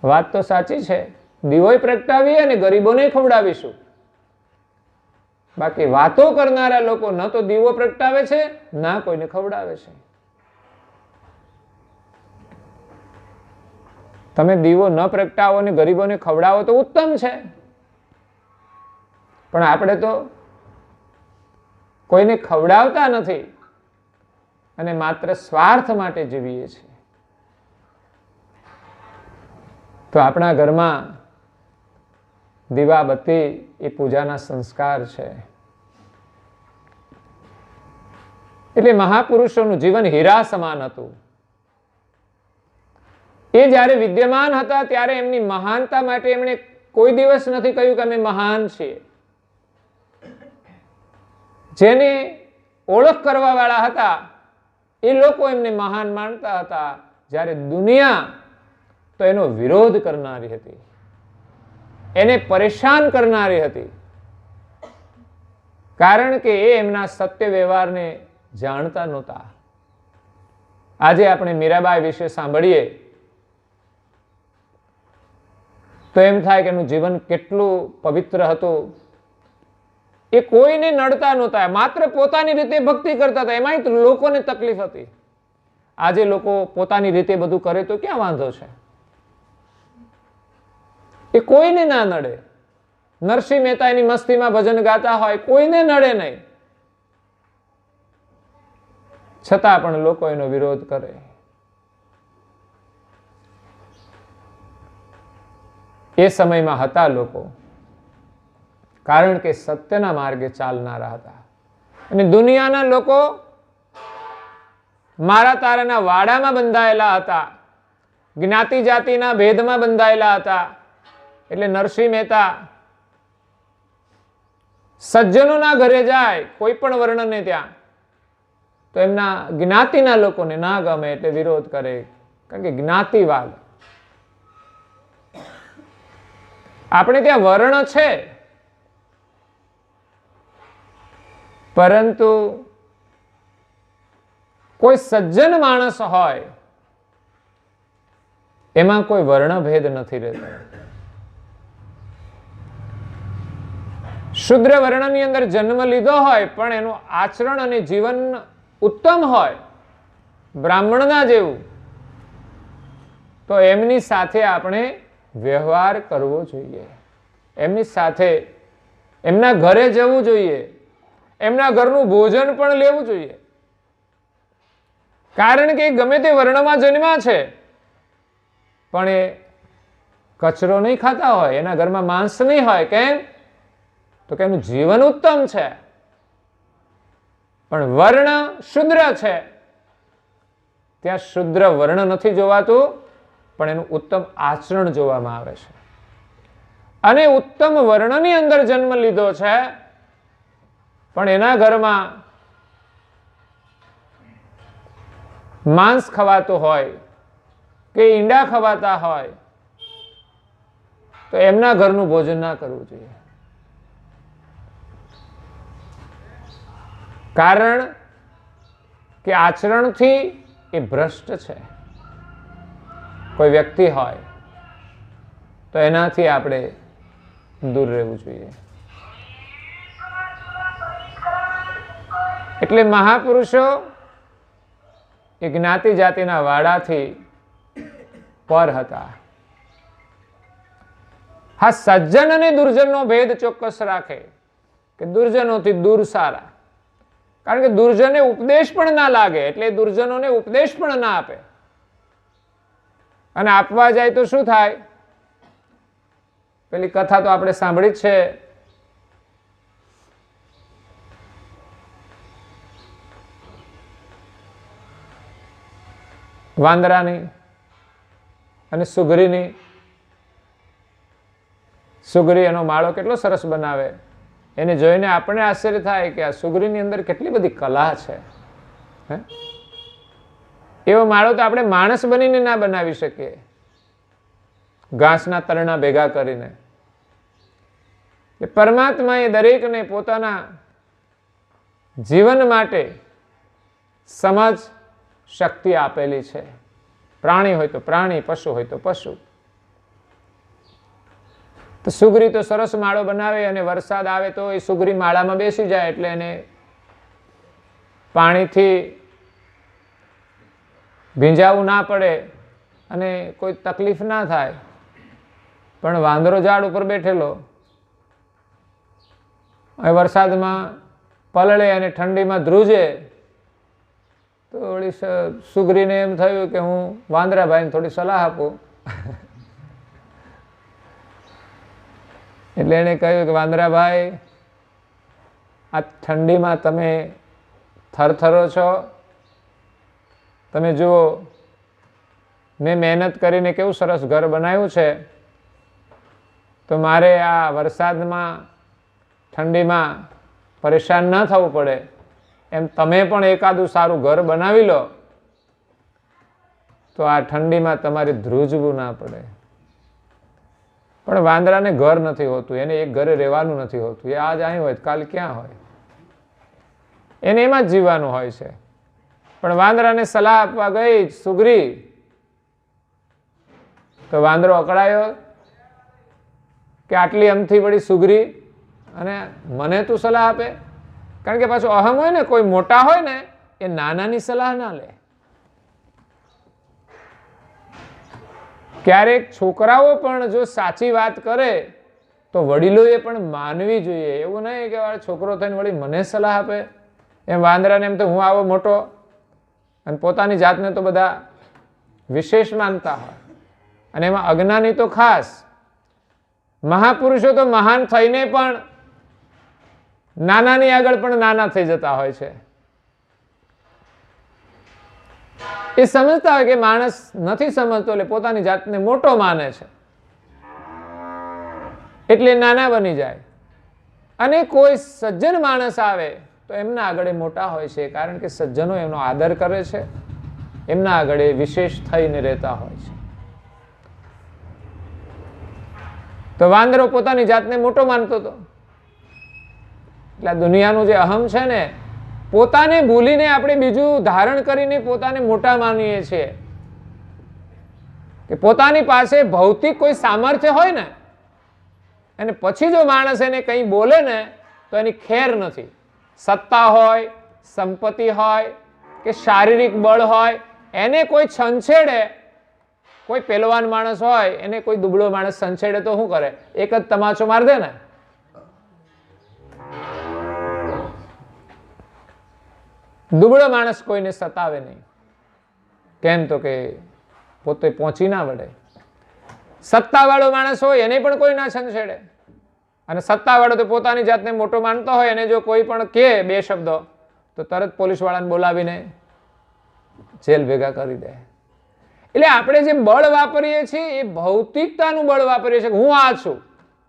Speaker 1: વાત તો સાચી છે, દીવોય પ્રગટાવીએ અને ગરીબોને ખવડાવીશું. બાકી વાતો કરનારા લોકો ન તો દીવો પ્રગટાવે છે, ના કોઈને ખવડાવે છે. તમે દીવો ન પ્રગટાવો અને ગરીબોને ખવડાવો તો ઉત્તમ છે, પણ આપણે તો કોઈને ખવડાવતા નથી અને માત્ર સ્વાર્થ માટે જીવીએ છીએ. તો આપણા ઘરમાં દીવાબત્તી એ પૂજાના સંસ્કાર છે. એટલે મહાપુરુષોનું જીવન હીરા સમાન હતું. એ જ્યારે વિદ્યમાન હતા ત્યારે એમની મહાનતા માટે એમણે કોઈ દિવસ નથી કહ્યું કે અમે મહાન છીએ. જેને ઓળખ કરવા વાળા હતા એ લોકો એમને મહાન માનતા હતા, જ્યારે દુનિયા તો એનો વિરોધ કરનારી હતી, એને પરેશાન કરનારી હતી. કારણ કે એ એમના સત્ય વ્યવહારને જાણતા નહોતા. આજે આપણે મીરાબાઈ વિશે સાંભળીએ તો એમ થાય કે એનું જીવન કેટલું પવિત્ર હતું. એ કોઈને નડતા નહોતા, માત્ર પોતાની રીતે ભક્તિ કરતા હતા. એમાંય તો લોકોને તકલીફ હતી. આજે લોકો પોતાની રીતે બધું કરે તો ક્યાં વાંધો છે? એ કોઈને ના નડે. નરસિંહ મહેતા એની મસ્તીમાં ભજન ગાતા હોય, કોઈને નડે નહીં, છતાં પણ લોકો એનો વિરોધ કરે. એ સમયમાં હતા લોકો, કારણ કે સત્યના માર્ગે ચાલનારા હતા. અને દુનિયાના લોકો મારા તારાના વાડામાં બંધાયેલા હતા, જ્ઞાતિ જાતિના ભેદમાં બંધાયેલા હતા, એટલે નરસિંહ મહેતા સજ્જનોના ઘરે જાય, કોઈ પણ વર્ણને ત્યાં, તો એમના જ્ઞાતિના લોકોને ના ગમે એટલે વિરોધ કરે, કારણ કે જ્ઞાતિવાદ. આપણે ત્યાં વર્ણ છે, પરંતુ કોઈ સજ્જન માણસ હોય એમાં કોઈ વર્ણભેદ નથી રહેતો. શુદ્ર વર્ણની અંદર જન્મ લીધો હોય પણ એનું આચરણ અને જીવન ઉત્તમ હોય, બ્રાહ્મણના જેવું, તો એમની સાથે આપણે વ્યવહાર કરવો જોઈએ, એમની સાથે એમના ઘરે જવું જોઈએ, એમના ઘરનું ભોજન પણ લેવું જોઈએ. કારણ કે ગમે તે વર્ણમાં જન્મ્યા છે પણ એ કચરો નહીં ખાતા હોય, એના ઘરમાં માંસ નહીં હોય. કેમ? તો કે એનું જીવન ઉત્તમ છે. પણ વર્ણ શુદ્ર છે, ત્યાં શુદ્ર વર્ણ નથી જોવાતું, પણ એનું ઉત્તમ આચરણ જોવામાં આવે છે. અને ઉત્તમ વર્ણની અંદર જન્મ લીધો છે પણ એના ઘરમાં માંસ ખવાતું હોય કે ઈંડા ખવાતા હોય તો એમના ઘરનું ભોજન ના કરવું જોઈએ. કારણ કે આચરણથી એ ભ્રષ્ટ છે. કોઈ વ્યક્તિ હોય તો એનાથી આપણે દૂર રહેવું જોઈએ. એટલે મહાપુરુષો એ જ્ઞાતિ જાતિના વાડાથી પર હતા. હા, સજ્જન અને દુર્જનનો ભેદ ચોક્કસ રાખે કે દુર્જનોથી દૂર સારા. કારણ કે દુર્જને ઉપદેશ પણ ના લાગે એટલે દુર્જનોને ઉપદેશ પણ ના આપે. અને આપવા જાય તો શું થાય? પેલી કથા તો આપણે સાંભળી જ છે, વાંદરાની અને સુગરીની. સુગરી એનો માળો કેટલો સરસ બનાવે, એને જોઈને આપણને આશ્ચર્ય થાય કે આ સુગરીની અંદર કેટલી બધી કલા છે. એવો માળો તો આપણે માણસ બનીને ના બનાવી શકીએ, ઘાસના તરણા ભેગા કરીને. પરમાત્માએ દરેકને પોતાના જીવન માટે સમજ શક્તિ આપેલી છે. પ્રાણી હોય તો પ્રાણી, પશુ હોય તો પશુ. તો સુગરી તો સરસ માળો બનાવે અને વરસાદ આવે તો એ સુગરી માળામાં બેસી જાય એટલે એને પાણીથી ભીંજાવું ના પડે અને કોઈ તકલીફ ના થાય. પણ વાંદરો ઝાડ ઉપર બેઠેલો વરસાદમાં પલળે અને ઠંડીમાં ધ્રુજે તો વળી સુગરીને એમ થયું કે હું વાંદરાભાઈને થોડી સલાહ આપું. એટલે એને કહ્યું કે વાંદરાભાઈ, આ ઠંડીમાં તમે થરથરો છો, તમે જુઓ મેં મહેનત કરીને કેવું સરસ ઘર બનાવ્યું છે, તો મારે આ વરસાદમાં ઠંડીમાં પરેશાન ન થવું પડે એમ તમે પણ એકાદું સારું ઘર બનાવી લો તો આ ઠંડીમાં તમારે ધ્રુજવું ના પડે. પણ વાંદરાને ઘર નથી હોતું, એને એક ઘરે રહેવાનું નથી હોતું. એ આજ અહીં હોય કાલ ક્યાં હોય, એને એમાં જ જીવવાનું હોય છે. પણ વાંદરાને સલાહ આપવા ગઈ સુગરી તો વાંદરો અકળાયો કે આટલી અમથી વળી સુગરી અને મને તું સલાહ આપે. કારણ કે પાછું અહમ હોય ને, કોઈ મોટા હોય ને એ નાનાની સલાહ ના લે. ક્યારેક છોકરાઓ પણ જો સાચી વાત કરે તો વડીલોએ પણ માનવી જોઈએ. એવું નહીં કે છોકરો થઈને વળી મને સલાહ આપે. એમ વાંદરાને એમ તો હું આવો મોટો, અને પોતાની જાતને તો બધા વિશેષ માનતા હોય, અને એમાં અજ્ઞાની તો ખાસ. મહાપુરુષો તો મહાન થઈને પણ નાનાની આગળ પણ નાના થઈ જતા હોય છે. એ સમજતા હોય કે માણસ નથી સમજતો એટલે પોતાની જાતને મોટો માને છે. એટલે નાના બની જાય. અને કોઈ સજ્જન માણસ આવે તો એમના આગળ મોટા હોય છે, કારણ કે સજ્જનો એમનો આદર કરે છે, એમના આગળ વિશેષ થઈને રહેતા હોય છે. તો વાંદરો પોતાની જાતને મોટો માનતો હતો. એટલે દુનિયાનું જે અહમ છે ને, પોતાને ભૂલીને આપણે બીજું ધારણ કરીને પોતાને મોટા માનીએ છીએ. કે પોતાની પાસે ભૌતિક કોઈ સામર્થ્ય હોય ને, અને પછી જો માણસ એને કંઈ બોલે ને તો એની ખેર નથી. સત્તા હોય, સંપત્તિ હોય કે શારીરિક બળ હોય, એને કોઈ છંછેડે, કોઈ પહેલવાન માણસ હોય એને કોઈ દુબળો માણસ છંછેડે તો શું કરે? એક જ તમાચો માર દે ને. દુબળો માણસ કોઈને સતાવે નહીં. કેમ? તો કે પોતે પહોંચી ના વળે. સત્તાવાળો માણસ હોય એને પણ કોઈ ના છંછેડે. અને સત્તાવાળો તો પોતાની જાતને મોટો માનતો હોય, એને જો કોઈ પણ કહે બે શબ્દો તો તરત પોલીસવાળાને બોલાવીને જેલ ભેગા કરી દે. એટલે આપણે જે બળ વાપરીએ છીએ એ ભૌતિકતાનું બળ વાપરીએ છીએ. હું આ છું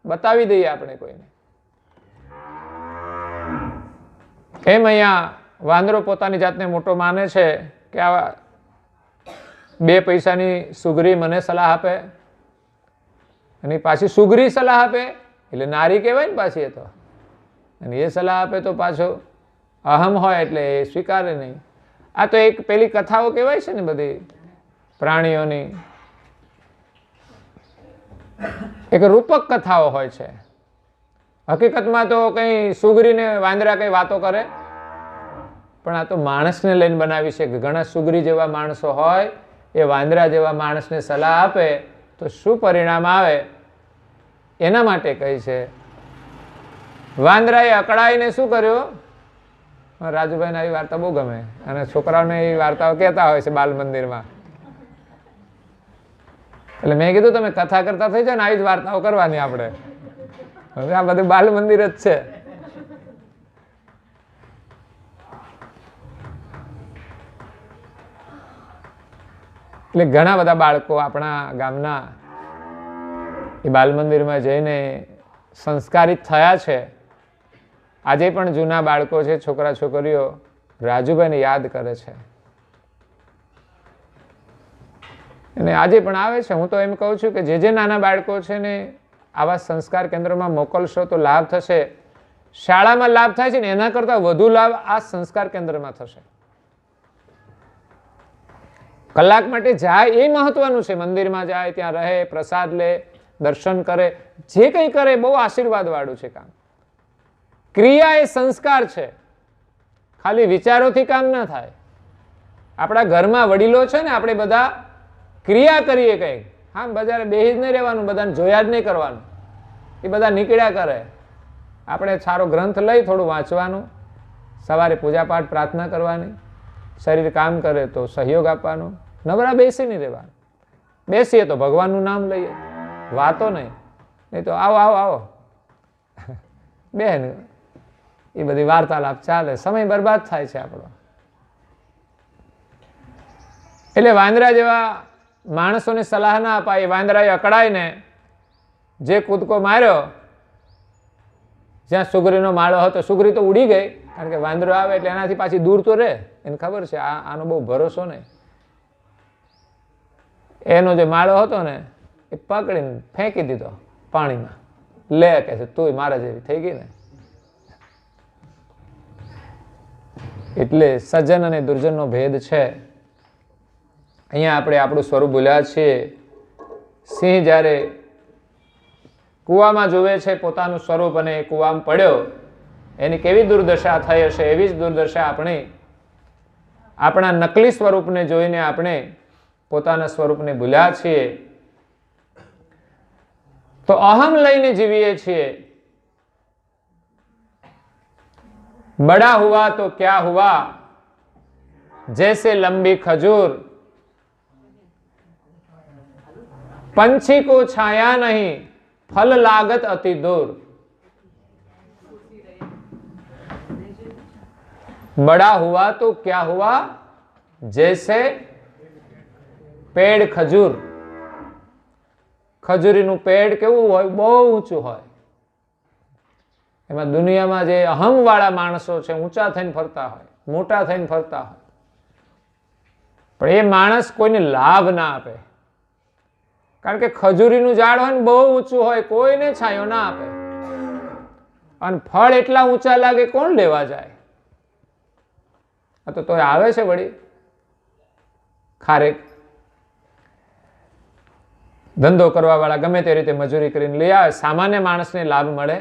Speaker 1: બતાવી દઈએ આપણે કોઈને. એમ અહીંયા વાંદરો પોતાની જાતને મોટો માને છે કે આ 2 પૈસાની સુગરી મને સલાહ આપે, અને પાછી સુગરી સલાહ આપે એટલે નારી કહેવાય ને પાછી એ તો. અને એ સલાહ આપે તો પાછો અહમ હોય એટલે એ સ્વીકારે નહીં. આ તો એક પેલી કથાઓ કહેવાય છે ને બધી પ્રાણીઓની, એક રૂપક કથાઓ હોય છે. હકીકતમાં તો કંઈ સુગરીને વાંદરા કંઈ વાતો કરે, પણ આ તો માણસને લઈને બનાવી છે કે ઘણા સુગરી જેવા માણસો હોય એ વાંદરા જેવા માણસને સલાહ આપે તો શું પરિણામ આવે એના માટે કહી છે. વાંદરાએ અકળાઈને શું કર્યું? રાજુભાઈને આવી વાર્તા બહુ ગમે, અને છોકરાઓને એ વાર્તાઓ કહેતા હોય છે બાલ મંદિરમાં. એટલે મેં કીધું તમે કથા કરતા થઈ જાઓ ને, આવી જ વાર્તાઓ કરવાની આપણે. હવે આ બધું બાલ મંદિર જ છે. એટલે ઘણા બધા બાળકો આપણા ગામના એ બાલ મંદિરમાં જઈને સંસ્કારિત થયા છે. આજે પણ જૂના બાળકો છે, છોકરા છોકરીઓ રાજુભાઈને યાદ કરે છે અને આજે પણ આવે છે. હું તો એમ કહું છું કે જે નાના બાળકો છે ને આવા સંસ્કાર કેન્દ્રમાં મોકલશો તો લાભ થશે. શાળામાં લાભ થાય છે ને એના કરતાં વધુ લાભ આ સંસ્કાર કેન્દ્રમાં થશે. કલાક માટે જાય એ મહત્વનું છે. મંદિરમાં જાય, ત્યાં રહે, પ્રસાદ લે, દર્શન કરે, જે કંઈ કરે બહુ આશીર્વાદ વાળું છે કામ. ક્રિયા એ સંસ્કાર છે, ખાલી વિચારોથી કામ ના થાય. આપણા ઘરમાં વડીલો છે ને, આપણે બધા ક્રિયા કરીએ કંઈક. હા, બજારે બેહી જ નહીં રહેવાનું, બધાને જોયા જ નહીં કરવાનું. એ બધા નીકળ્યા કરે. આપણે સારો ગ્રંથ લઈ થોડું વાંચવાનું, સવારે પૂજાપાઠ પ્રાર્થના કરવાની, શરીર કામ કરે તો સહયોગ આપવાનો, નવરા બેસી નહીં રહેવાનું. બેસીએ તો ભગવાનનું નામ લઈએ, વાતો નહીં. નહીં તો આવો આવો આવો બેન, એ બધી વાર્તાલાપ ચાલે, સમય બરબાદ થાય છે આપણો. એટલે વાંદરા જેવા માણસોને સલાહ ના અપાય. વાંદરાએ અકળાઈને જે કૂદકો માર્યો જ્યાં સુગરીનો માળો હતો, સુગરી તો ઉડી ગઈ, કારણ કે વાંદરો આવે એટલે એનાથી પાછી દૂર તો રહે. એને ખબર છે આનો બહુ ભરોસો નહીં. એનો જે માળો હતો ને એ પકડીને ફેંકી દીધો પાણીમાં. લે કે છે તું મારા જેવી થઈ ગઈ ને. એટલે સજ્જન અને દુર્જનનો ભેદ છે. અહીંયા આપણે આપણું સ્વરૂપ ભૂલ્યા છીએ. સિંહ જ્યારે કૂવામાં જોવે છે પોતાનું સ્વરૂપ અને કૂવામાં પડ્યો, એની કેવી દુર્દશા થઈ હશે, એવી જ દુર્દશા આપણા નકલી સ્વરૂપને જોઈને આપણે પોતાના સ્વરૂપને ભૂલ્યા છીએ. તો અહમ લઈને જીવીએ છીએ. बड़ा हुआ तो क्या हुआ, जैसे लंबी खजूर, पंछी को छाया नहीं, फल लागत अति दूर. बड़ा हुआ तो क्या हुआ, जैसे पेड़ खजूर. ખજૂરીનું પેડ કેવું હોય? બહુ ઊંચું હોય. એમાં દુનિયામાં જે અહમવાળા માણસો છે, ઊંચા થઈને ફરતા હોય, મોટા થઈને ફરતા હોય, પણ એ માણસ કોઈને લાભ ના આપે. કારણ કે ખજૂરીનું ઝાડ હોય ને બહુ ઊંચું હોય, કોઈને છાંયો ના આપે, અને ફળ એટલા ઊંચા લાગે કોણ લેવા જાય? આ તો તોય આવે છે વળી ખારેક. ધંધો કરવા વાળા ગમે તે રીતે મજૂરી કરીને લઈ આવે, સામાન્ય માણસને લાભ મળે.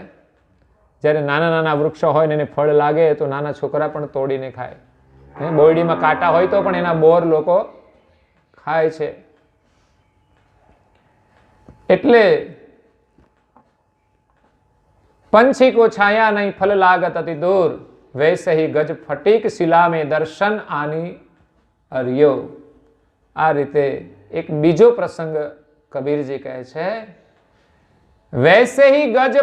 Speaker 1: જ્યારે નાના નાના વૃક્ષો હોય ને એને ફળ લાગે તો નાના છોકરા પણ તોડીને ખાય. બોરડીમાં કાંટા હોય તો પણ એના બોર લોકો ખાય છે. એટલે पंछी को छाया नहीं फल लागत अति दूर, वैसे ही गज फटीक शिला में दर्शन आनी अर्यो. આ રીતે એક બીજો પ્રસંગ કબીરજી કહે છે, વૈસે ही गज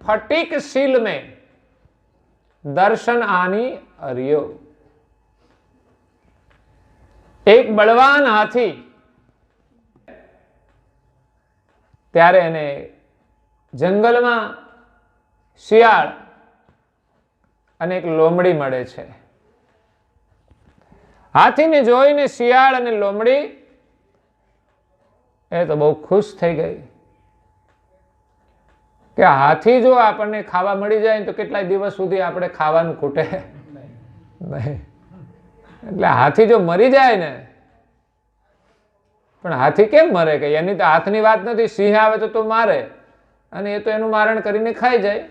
Speaker 1: फटीक शील में दर्शन आनी अर्यो. એક બળવાન હાથી, ત્યારે એને જંગલમાં શિયાળ અને એક લોમડી મળે છે. હાથીને જોઈને શિયાળ અને લોમડી એ તો બહુ ખુશ થઈ ગઈ કે હાથી જો આપણને ખાવા મળી જાય તો કેટલાય દિવસ સુધી આપણે ખાવાનું ખૂટે નહીં. એટલે હાથી જો મરી જાય ને, પણ હાથી કેમ મરે? કે એની તો હાથની વાત નથી. સિંહ આવે તો મારે અને એ તો એનું મારણ કરીને ખાઈ જાય.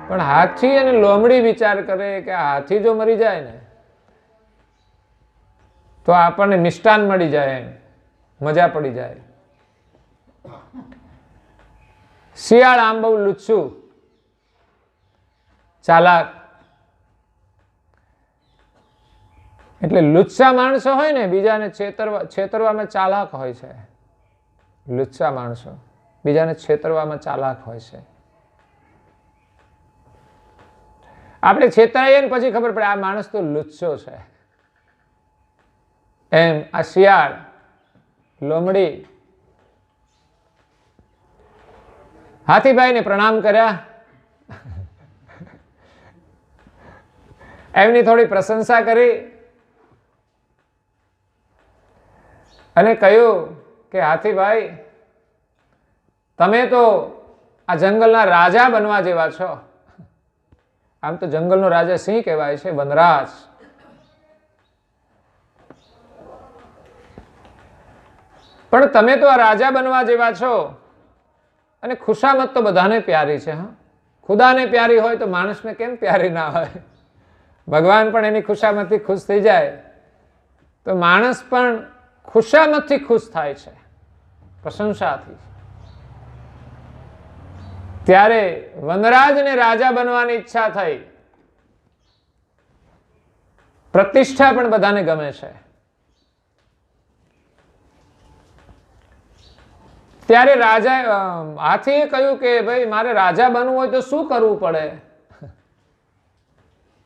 Speaker 1: પણ હાથી અને લોમડી વિચાર કરે કે હાથી જો મરી જાય ને તો આપણને મિષ્ટાન મળી જાય, એમ મજા પડી જાય. શિયાળ આમ બહુ લુચ્છું, ચાલાક. એટલે લુચ્છા માણસો હોય ને બીજાને છેતરવામાં ચાલાક હોય છે. લુચ્છા માણસો બીજાને છેતરવામાં ચાલાક હોય છે. આપણે છેતરાઈએ ને પછી ખબર પડે આ માણસ તો લુચ્છો છે. એમ આ શિયાળ લોમડી હાથીભાઈને પ્રણામ કર્યા, એમની થોડી પ્રશંસા કરી અને કહ્યું કે હાથીભાઈ, તમે તો આ જંગલના રાજા બનવા જેવા છો. આમ તો જંગલનો રાજા સિંહ કહેવાય છે, વનરાજ. પણ તમે તો આ રાજા બનવા જેવા છો. અને ખુશામત તો બધાને પ્યારી છે. હા, ખુદાને પ્યારી હોય તો માણસને કેમ પ્યારી ના હોય? ભગવાન પણ એની ખુશામતથી ખુશ થઈ જાય તો માણસ પણ ખુશામતથી ખુશ થાય છે, પ્રશંસાથી. ત્યારે વનરાજને રાજા બનવાની ઈચ્છા થઈ. પ્રતિષ્ઠા પણ બધાને ગમે છે. ત્યારે રાજા હાથીએ કહ્યું કે ભાઈ મારે રાજા બનવું હોય તો શું કરવું પડે?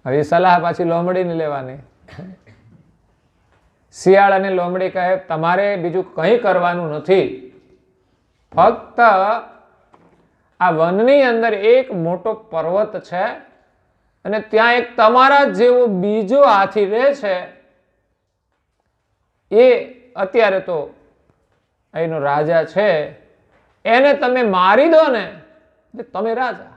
Speaker 1: હવે સલાહ પાછી લોમડીને લેવાની. શિયાળ અને લોમડી કહે તમારે બીજું કંઈ કરવાનું નથી, ફક્ત આ વનની અંદર એક મોટો પર્વત છે અને ત્યાં એક તમારા જેવો બીજો હાથી રહે છે. એ અત્યારે તો એનો રાજા છે, એને તમે મારી દો ને તમે રાજા.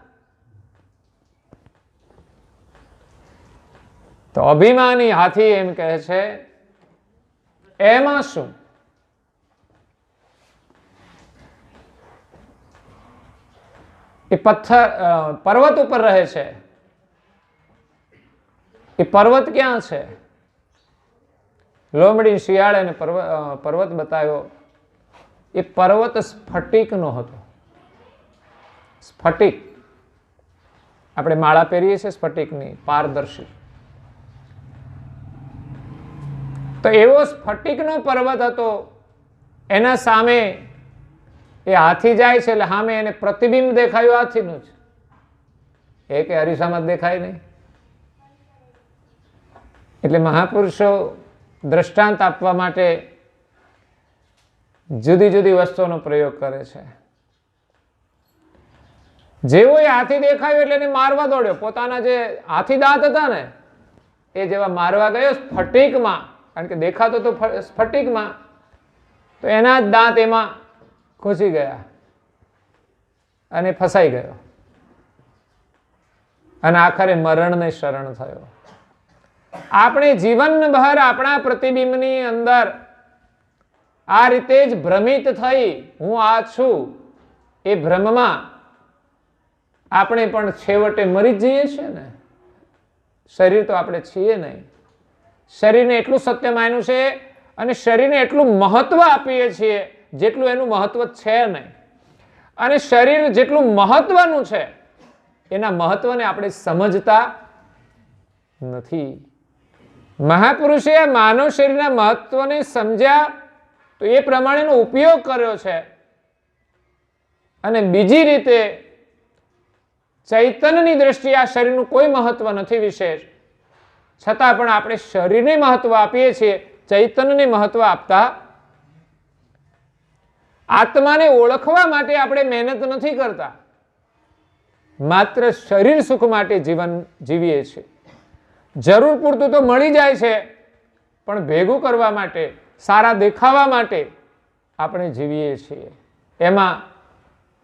Speaker 1: તો અભિમાની હાથી એમ કહે છે એમાં શું? એ પર્વત ઉપર રહે છે. એ પર્વત ક્યાં છે? લોમડી શિયાળ અને પર્વત બતાવ્યો. એ પર્વત સ્ફટિકનો હતો. સ્ફટિક આપણે માળા પહેરીએ છીએ સ્ફટિકની, પારદર્શી. તો એવો સ્ફટિકનો પર્વત હતો. એના સામે એ હાથી જાય છે એટલે સામે એને પ્રતિબિંબ દેખાયું હાથીનું જ. એ કે અરીસામાં દેખાય નહીં. એટલે મહાપુરુષો દ્રષ્ટાંત આપવા માટે જુદી જુદી વસ્તુઓનો પ્રયોગ કરે છે. જેવો એ હાથી દેખાયો એટલે એને મારવા દોડ્યો. પોતાના જે હાથી દાંત હતા ને એ જેવા મારવા ગયો સ્ફટિકમાં, કારણ કે દેખાતો તો સ્ફટિકમાં, તો એના જ દાંત એમાં ઘૂસી ગયા અને ફસાઈ ગયો અને આખરે મરણને શરણ થયો. આપણે જીવનભર આપણા પ્રતિબિંબની અંદર આ રીતે જ ભ્રમિત થઈ હું આ છું એ ભ્રમમાં આપણે પણ છેવટે મરી જ જઈએ છીએ ને. શરીર તો આપણે છીએ નહીં. શરીરને એટલું સત્ય માન્યું છે અને શરીરને એટલું મહત્વ આપીએ છીએ જેટલું એનું મહત્વ છે નહીં. અને શરીર જેટલું મહત્વનું છે એના મહત્વને આપણે સમજતા નથી. મહાપુરુષે માનવ શરીરના મહત્વને સમજ્યા તો એ પ્રમાણેનો ઉપયોગ કર્યો છે. અને બીજી રીતે ચૈતન્યની દ્રષ્ટિએ આ શરીરનું કોઈ મહત્વ નથી વિશેષ, છતાં પણ આપણે શરીરને મહત્વ આપીએ છીએ, ચૈતન્યને મહત્વ આપતા. આત્માને ઓળખવા માટે આપણે મહેનત નથી કરતા, માત્ર શરીર સુખ માટે જીવન જીવીએ છીએ. જરૂર પૂરતું તો મળી જાય છે, પણ ભેગું કરવા માટે, સારા દેખાવા માટે આપણે જીવીએ છીએ. એમાં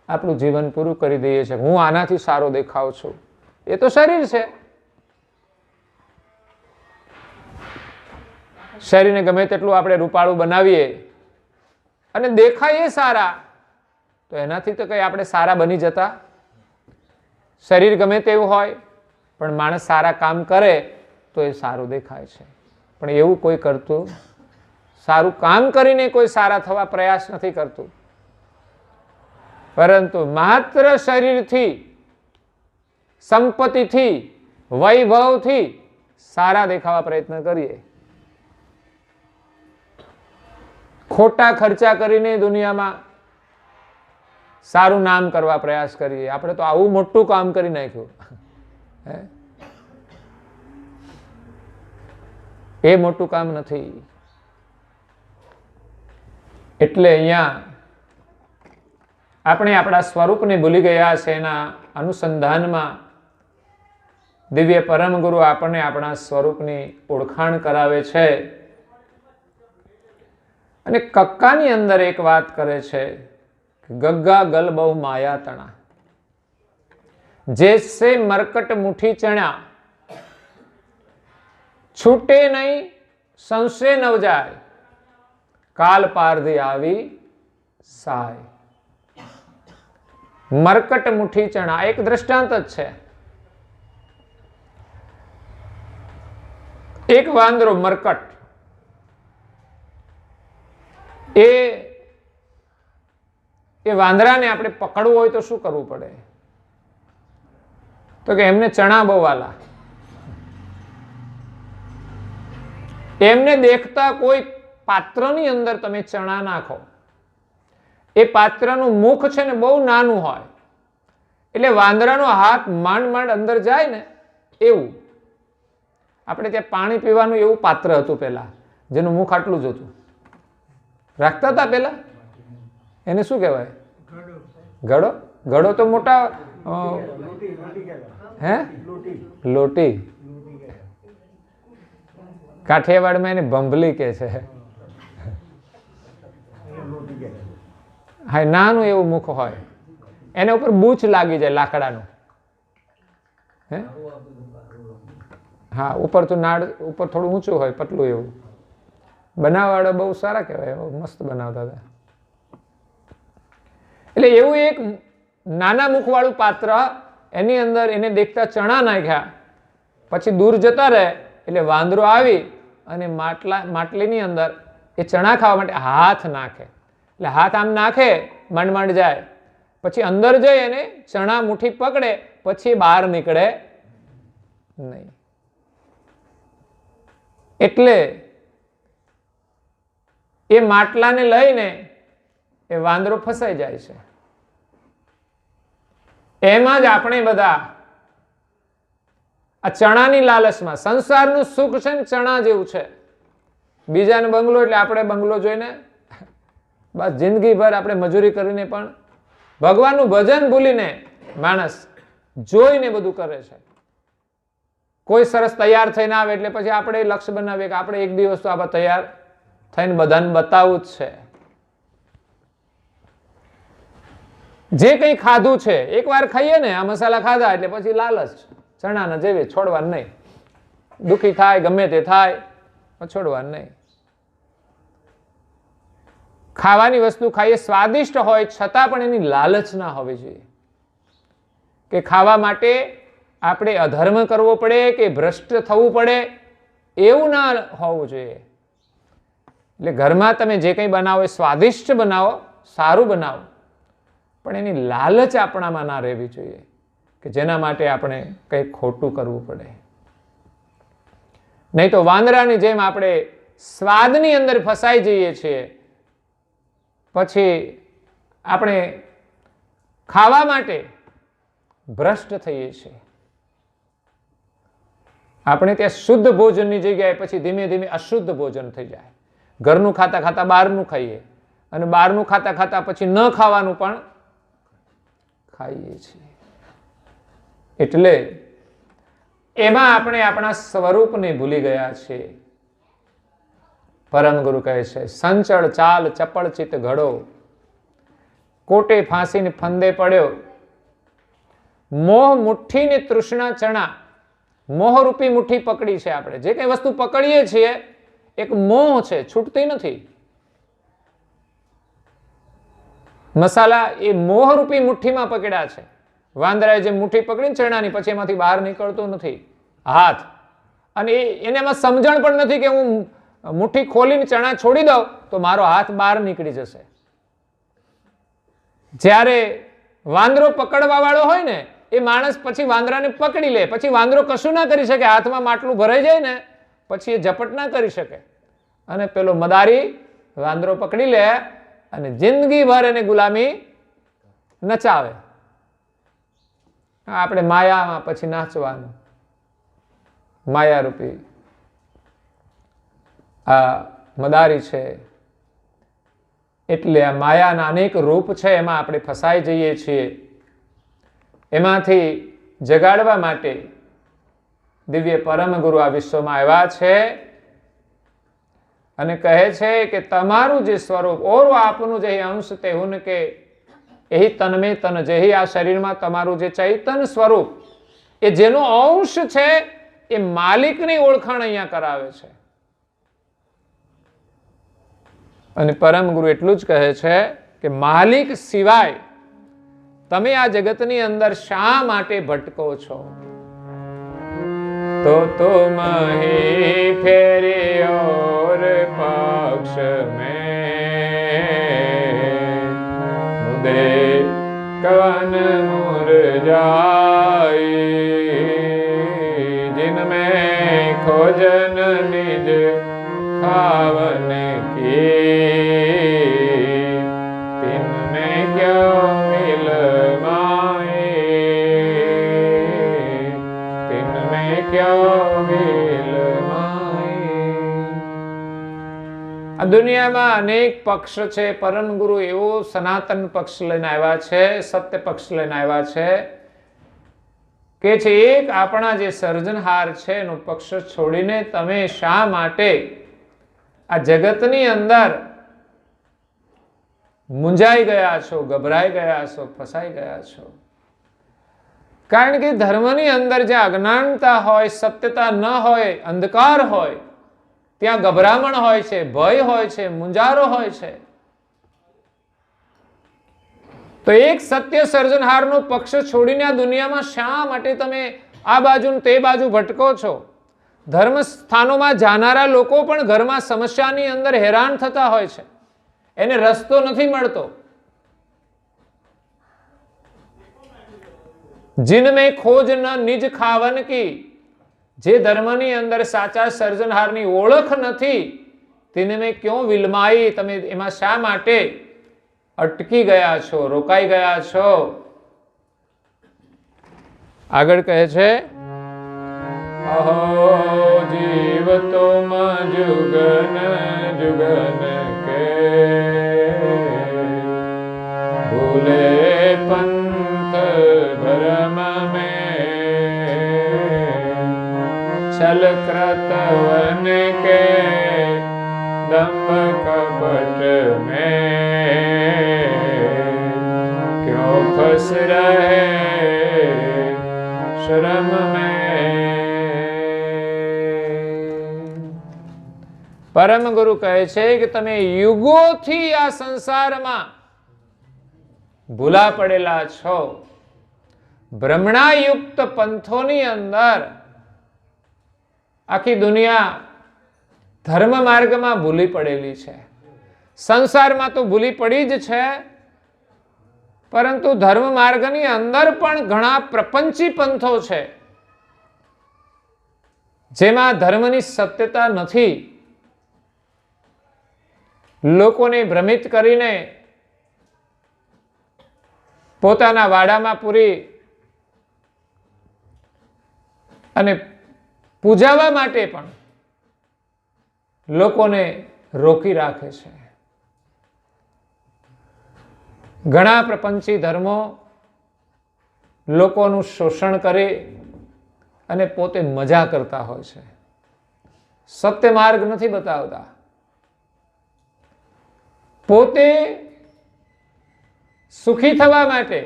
Speaker 1: આપણું જીવન પૂરું કરી દઈએ છીએ. હું આનાથી સારો દેખાવ છું, એ તો શરીર છે. શરીરને ગમે તેટલું આપણે રૂપાળું બનાવીએ અને દેખાઈએ સારા, તો એનાથી તો કઈ આપણે સારા બની જતા. શરીર ગમે તેવું હોય પણ માણસ સારા કામ કરે તો એ સારું દેખાય છે. પણ એવું કોઈ કરતું, સારું કામ કરીને કોઈ સારા થવા પ્રયાસ નથી કરતું, પરંતુ માત્ર શરીરથી, સંપત્તિથી, વૈભવથી સારા દેખાવા પ્રયત્ન કરીએ. ખોટા ખર્ચા કરીને દુનિયામાં સારું નામ કરવા પ્રયાસ કરીએ. આપણે તો આવું મોટું કામ કરી નાખ્યું, એ મોટું કામ નથી. એટલે અહીંયા આપણે આપણા સ્વરૂપને ભૂલી ગયા છે. એના અનુસંધાનમાં દિવ્ય પરમ ગુરુ આપણને આપણા સ્વરૂપની ઓળખાણ કરાવે છે. અને કક્કાની અંદર એક વાત કરે છે, ગગ્ગા ગલ બહુ માયા તણા, જૈસે મરકટ મુઠ્ઠી ચણા, છૂટે નહીં સંશય નવ જાય, કાલ પારધી આવી સાય. મરકટ મુઠ્ઠી ચણા એક દ્રષ્ટાંત જ છે. એક વાંદરો મરકટ, એ વાંદરાને આપણે પકડવું હોય તો શું કરવું પડે? તો કે એમને ચણા બહુ વાલા. એમને દેખતા કોઈ પાત્રની અંદર તમે ચણા નાખો, એ પાત્રનું મુખ છે ને બહુ નાનું હોય, એટલે વાંદરાનો હાથ માંડ માંડ અંદર જાય ને એવું. આપણે ત્યાં પાણી પીવાનું એવું પાત્ર હતું પેલા, જેનું મુખ આટલું જ હતું. રાખતા હતા પેલા. એને શું કહેવાય? ઘડો. ઘડો તો મોટા, હે, લોટી. કાઠિયાવાડમાં એને ભંભલી કે છે. હા, નાનું એવું મુખ હોય, એના ઉપર બૂચ લાગી જાય લાકડાનું. હે, હા, ઉપર તો નાળ ઉપર થોડું ઊંચું હોય, પતલું એવું. બનાવવાળા બહુ સારા કહેવાય, મસ્ત બનાવતા હતા. એટલે એવું એક નાના મુખવાળું પાત્ર, એની અંદર એને દેખતા ચણા નાખ્યા, પછી દૂર જતા રહે એટલે વાંદરો આવી અને માટલીની અંદર એ ચણા ખાવા માટે હાથ નાખે. એટલે હાથ આમ નાખે, માંડ માંડ જાય, પછી અંદર જઈ અને ચણા મુઠ્ઠી પકડે, પછી બહાર નીકળે નહીં. એટલે એ માટલાને લઈને એ વાંદરો ફસાઈ જાય છે. એમાં જ આપણે બધા આ ચણાની લાલચમાં, સંસારનું સુખ છે ને ચણા જેવું છે. બીજાને બંગલો એટલે આપણે બંગલો જોઈને બસ જિંદગીભર આપણે મજૂરી કરીને પણ ભગવાનનું ભજન ભૂલીને માણસ જોઈને બધું કરે છે. કોઈ સરસ તૈયાર થઈને આવે એટલે પછી આપણે લક્ષ્ય બનાવીએ કે આપણે એક દિવસ તો આવા તૈયાર થઈને બધાને બતાવવું જ છે. જે કંઈ ખાધું છે એકવાર ખાઈએ ને, આ મસાલા ખાધા એટલે પછી લાલચ ચણાના જેવી છોડવાનું નહીં. દુઃખી થાય ગમે તે થાય પણ છોડવાનું નહીં. ખાવાની વસ્તુ ખાઈએ સ્વાદિષ્ટ હોય છતાં પણ એની લાલચ ના હોવી જોઈએ કે ખાવા માટે આપણે અધર્મ કરવો પડે કે ભ્રષ્ટ થવું પડે, એવું ના હોવું જોઈએ. એટલે ઘરમાં તમે જે કંઈ બનાવો એ સ્વાદિષ્ટ બનાવો, સારું બનાવો, પણ એની લાલચ આપણામાં ના રહેવી જોઈએ કે જેના માટે આપણે કંઈક ખોટું કરવું પડે. નહીં તો વાંદરાની જેમ આપણે સ્વાદની અંદર ફસાઈ જઈએ છીએ, પછી આપણે ખાવા માટે ભ્રષ્ટ થઈએ છીએ. આપણે ત્યાં શુદ્ધ ભોજનની જગ્યાએ પછી ધીમે ધીમે અશુદ્ધ ભોજન થઈ જાય. ઘરનું ખાતા ખાતા બહારનું ખાઈએ, અને બહારનું ખાતા ખાતા પછી ન ખાવાનું પણ ખાઈએ છીએ. એટલે એમાં આપણે આપણા સ્વરૂપને ભૂલી ગયા છીએ. પરમ ગુરુ કહે છે, સંચળ ચાલ ચપળ ચિત ઘડો, કોટે ફાંસીને ફંદે પડ્યો, મોહ મુઠ્ઠીને તૃષ્ણા ચણા. મોહરૂપી મુઠ્ઠી પકડી છે આપણે. જે કઈ વસ્તુ પકડીએ છીએ એક મોહ છે, છૂટતી નથી. મસાલા એ મોહરૂપી મુઠ્ઠીમાં પકડ્યા છે. વાંદરાએ જે મુઠ્ઠી પકડીને ચણાની, પછી એમાંથી બહાર નીકળતું નથી હાથ. અને એનામાં સમજણ પણ નથી કે હું મુઠ્ઠી ખોલીને ચણા છોડી દઉં તો મારો હાથ બહાર નીકળી જશે. જ્યારે વાંદરો પકડવા વાળો હોય ને, એ માણસ પછી વાંદરાને પકડી લે, પછી વાંદરો કશું ના કરી શકે. હાથમાં માટલું ભરાઈ જાય ને પછી એ ઝપટ ના કરી શકે, અને પેલો મદારી વાંદરો પકડી લે અને જિંદગીભર એને ગુલામી નચાવે. આપણે માયામાં પછી નાચવાનું. માયારૂપી આ મદારી છે. એટલે આ માયાના અનેક રૂપ છે, એમાં આપણે ફસાઈ જઈએ છીએ. એમાંથી જગાડવા માટે દિવ્ય પરમ ગુરુ આ વિશ્વમાં આવ્યા છે અને કહે છે કે તમારું જે સ્વરૂપ ઓર આપનું જે અંશ તે હુન કે એહી તન મેં તન, જેહી આ શરીરમાં તમારું જે ચૈતન સ્વરૂપ એ જેનો અંશ છે એ માલિકની ઓળખાણ અહીંયા કરાવે છે. અને પરમ ગુરુ એટલું જ કહે છે કે માલિક સિવાય તમે આ જગતની અંદર શા માટે ભટકો છો? તો તુમ હી ફેરે ઓર પક્ષ મેં મુદે કવન મુરજાઈ, जिनमें खोजन निज खावन की, तिनमें क्यों मिल माए, तिनमें क्यों मिल माए. આ દુનિયામાં અનેક પક્ષ છે. પરમ ગુરુ એવો સનાતન પક્ષ લઈને આવ્યા છે, સત્ય પક્ષ લઈને આવ્યા છે કે છે એક આપણા જે સર્જનહાર છે એનો પક્ષ છોડીને તમે શા માટે આ જગતની અંદર મૂંઝાઈ ગયા છો, ગભરાઈ ગયા છો, ફસાઈ ગયા છો? કારણ કે ધર્મની અંદર જ્યાં અજ્ઞાનતા હોય, સત્યતા ન હોય, અંધકાર હોય, ત્યાં ગભરામણ હોય છે, ભય હોય છે, મૂંઝારો હોય છે. તો એક સત્ય સર્જનહારનો પક્ષ છોડીને આ દુનિયામાં શા માટે તમે આ બાજુ તે બાજુ ભટકો છો? ધર્મ સ્થાનોમાં જાનારા લોકો પણ ઘરમાં સમસ્યાની અંદર હેરાન થતા હોય છે, એને રસ્તો નથી મળતો. जिनमें खोज न निज खावन की, જે ધર્મની અંદર સાચા સર્જનહારની ઓળખ નથી, तिनमें क्यों विलमाई, તમે એમાં શા માટે અટકી ગયા છો, રોકાઈ ગયા છો? આગળ કહે છે, અહો જીવ તુમ જુગન જુગન કે ભૂલે પંથ छल क्रतवन के दम्भ कपट में क्यों फंस रहे श्रम में। परम गुरु કહે છે કે તમે યુગોથી આ સંસારમાં ભૂલા પડેલા છો, ભ્રમણાયુક્ત પંથોની અંદર આખી દુનિયા ધર્મ માર્ગમાં ભૂલી પડેલી છે. સંસારમાં તો ભૂલી પડી જ છે, પરંતુ ધર્મ માર્ગની અંદર પણ ઘણા પ્રપંચી પંથો છે જેમાં ધર્મની સત્યતા નથી. લોકોને ભ્રમિત કરીને પોતાના વાડામાં પૂરી અને પૂજાવા માટે પણ લોકોને રોકી રાખે છે. ઘણા પ્રપંચી ધર્મો લોકોનું શોષણ કરે અને પોતે મજા કરતા હોય છે, સત્ય માર્ગ નથી બતાવતા. પોતે સુખી થવા માટે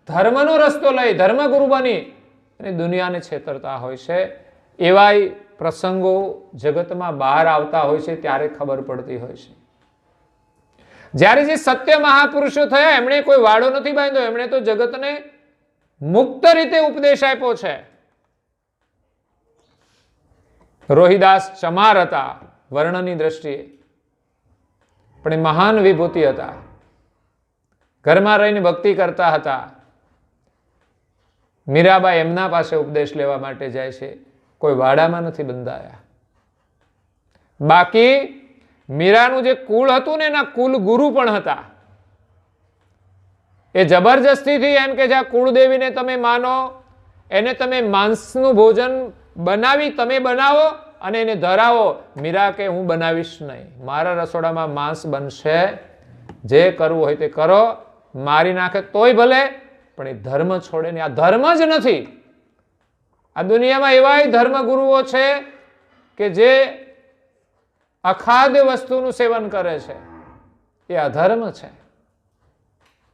Speaker 1: ધર્મનો રસ્તો લઈ ધર્મગુરુ બની અને દુનિયાને છેતરતા હોય છે. એવાય પ્રસંગો જગતમાં બહાર આવતા હોય છે ત્યારે ખબર પડતી હોય છે. જ્યારે જે સત્ય મહાપુરુષો થયા એમણે કોઈ વાડો નથી બાંધ્યો, એમણે તો જગતને મુક્ત રીતે ઉપદેશ આપ્યો છે. રોહિદાસ ચમાર હતા વર્ણની દ્રષ્ટિએ, પણ એ મહાન વિભૂતિ હતા. ઘરમાં રહીને ભક્તિ કરતા હતા. મીરાબાઈ એમના પાસે ઉપદેશ લેવા માટે જાય છે, કોઈ વાડામાં નથી બંધાયા. બાકી મીરાનું જે કુળ હતું ને એના કુલ ગુરુ પણ હતા. એ જબરજસ્તીથી એમ કે જ્યાં કુળદેવીને તમે માનો એને તમે માંસનું ભોજન બનાવી તમે બનાવો અને એને ધરાવો. મીરા કે હું બનાવીશ નહીં, મારા રસોડામાં માંસ બનશે, જે કરવું હોય તે કરો, મારી નાખે તોય ભલે, પણ એ ધર્મ છોડે નહીં. આ ધર્મ જ નથી. આ દુનિયામાં એવાય ધર્મ ગુરુઓ છે કે જે અખાદ્ય વસ્તુનું સેવન કરે છે, એ અધર્મ છે.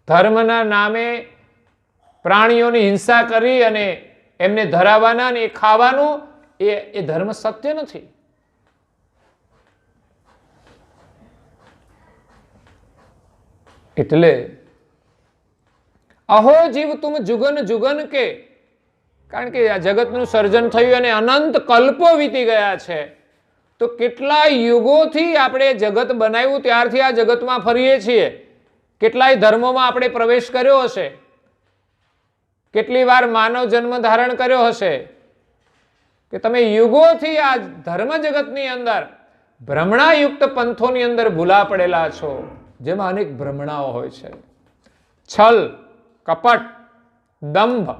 Speaker 1: ધર્મના નામે પ્રાણીઓની હિંસા કરી અને એમને ધરાવવાના ને એ ખાવાનું, એ ધર્મ સત્ય નથી. એટલે અહો જીવ તુમ જુગન જુગન કે, કારણ કે આ જગતનું સર્જન થયું અને અનંત કલ્પો વીતી ગયા છે, તો કેટલા યુગોથી આપણે જગત બનાવ્યું ત્યારથી આ જગતમાં ફરીએ છીએ. કેટલાય ધર્મોમાં આપણે પ્રવેશ કર્યો હશે, કેટલી વાર માનવ જન્મ ધારણ કર્યો હશે, કે તમે યુગોથી આ ધર્મ જગતની અંદર ભ્રમણાયુક્ત પંથોની અંદર ભૂલા પડેલા છો, જેમાં અનેક ભ્રમણાઓ હોય છે. છલ, કપટ, દંભ,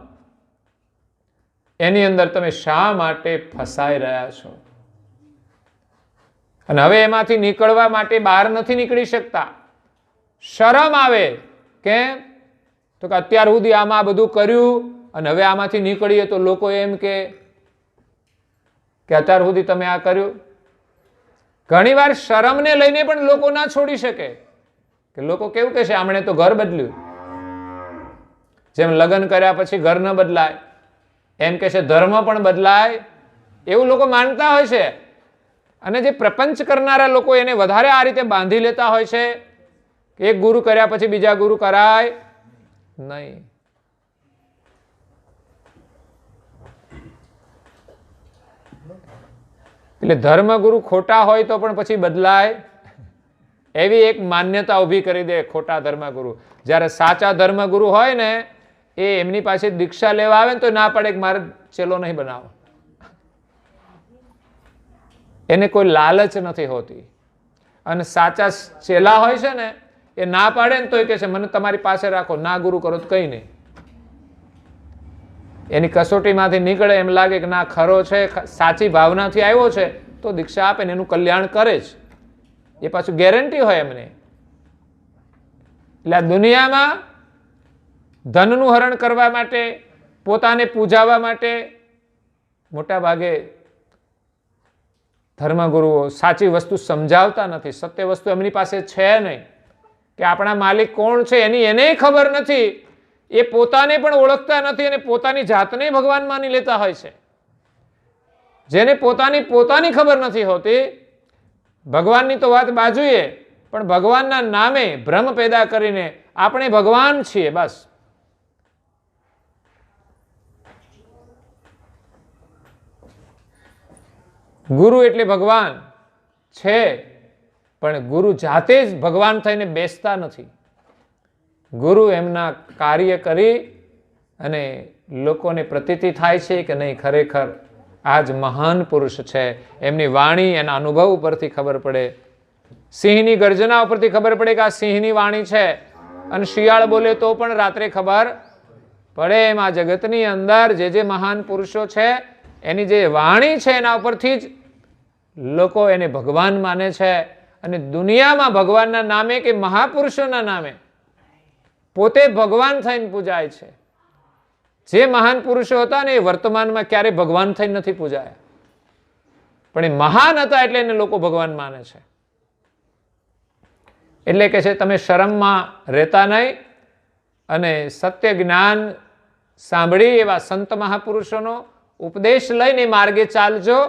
Speaker 1: એની અંદર તમે શા માટે ફસાઈ રહ્યા છો? અને હવે એમાંથી નીકળવા માટે બહાર નથી નીકળી શકતા. શરમ આવે. કેમ? તો કે અત્યાર સુધી આમાં બધું કર્યું અને હવે આમાંથી નીકળીએ તો લોકો એમ કે અત્યાર સુધી તમે આ કર્યું. ઘણી વાર શરમને લઈને પણ લોકો ના છોડી શકે, કે લોકો કેવું કે છે આમણે તો ઘર બદલ્યું. જેમ લગ્ન કર્યા પછી ઘર ન બદલાય, એમ કે છે ધર્મ પણ બદલાય, એવું લોકો માનતા હોય છે. અને જે પ્રપંચ કરનારા લોકો એને વધારે આ રીતે બાંધી લેતા હોય છે, એક ગુરુ કર્યા પછી બીજા ગુરુ કરાય નહીં. એટલે ધર્મગુરુ ખોટા હોય તો પણ પછી બદલાય, એવી એક માન્યતા ઊભી કરી દે ખોટા ધર્મગુરુ. જ્યારે સાચા ધર્મગુરુ હોય ને, એ એમની પાસે દીક્ષા લેવા આવે ને તો ના પડે કે મારે ચેલો નહીં બનાવો. એને કોઈ લાલચ નથી હોતી. અને સાચા ચેલા હોય છે ને, એ ના પાડે ને તો એ કહે છે મને તમારી પાસે રાખો, ના ગુરુ કરો તો કઈ નહીં. એની કસોટીમાંથી નીકળે એમ લાગે કે ના ખરો છે, સાચી ભાવનાથી આવ્યો છે, તો દીક્ષા આપે ને એનું કલ્યાણ કરે જ. એ પાછું ગેરંટી હોય એમને. એટલે આ દુનિયામાં ધનનું હરણ કરવા માટે, પોતાને પૂજાવા માટે મોટા ભાગે ધર્મગુરુઓ સાચી વસ્તુ સમજાવતા નથી, સત્ય વસ્તુ એમની પાસે છે નહીં, કે આપણા માલિક કોણ છે એની એને ખબર નથી, એ પોતાને પણ ઓળખતા નથી અને પોતાની જાતને ભગવાન માની લેતા હોય છે. જેને પોતાની ખબર નથી હોતી, ભગવાનની તો વાત બાજુએ, પણ ભગવાનના નામે ભ્રમ પેદા કરીને આપણે ભગવાન છીએ બસ. ગુરુ એટલે ભગવાન છે, પણ ગુરુ જાતે જ ભગવાન થઈને બેસતા નથી. ગુરુ એમના કાર્ય કરી અને લોકોને પ્રતીતિ થાય છે કે નહીં ખરેખર આ જ મહાન પુરુષ છે. એમની વાણી એના અનુભવ ઉપરથી ખબર પડે, સિંહની ગર્જના ઉપરથી ખબર પડે કે આ સિંહની વાણી છે, અને શિયાળ બોલે તો પણ રાત્રે ખબર પડે. એમ આ જગતની અંદર જે મહાન પુરુષો છે એની જે વાણી છે એના ઉપરથી જ લોકો એને ભગવાન માને છે. અને દુનિયામાં ભગવાનના નામે કે મહાપુરુષોના નામે પોતે ભગવાન થઈને પૂજાય છે. જે મહાન પુરુષો હતા ને એ વર્તમાનમાં ક્યારેય ભગવાન થઈને નથી પૂજાયા, પણ એ મહાન હતા એટલે એને લોકો ભગવાન માને છે. એટલે કે છે તમે શરમમાં રહેતા નહીં અને સત્ય જ્ઞાન સાંભળી એવા સંત મહાપુરુષોનો ઉપદેશ લઈને માર્ગે ચાલજો.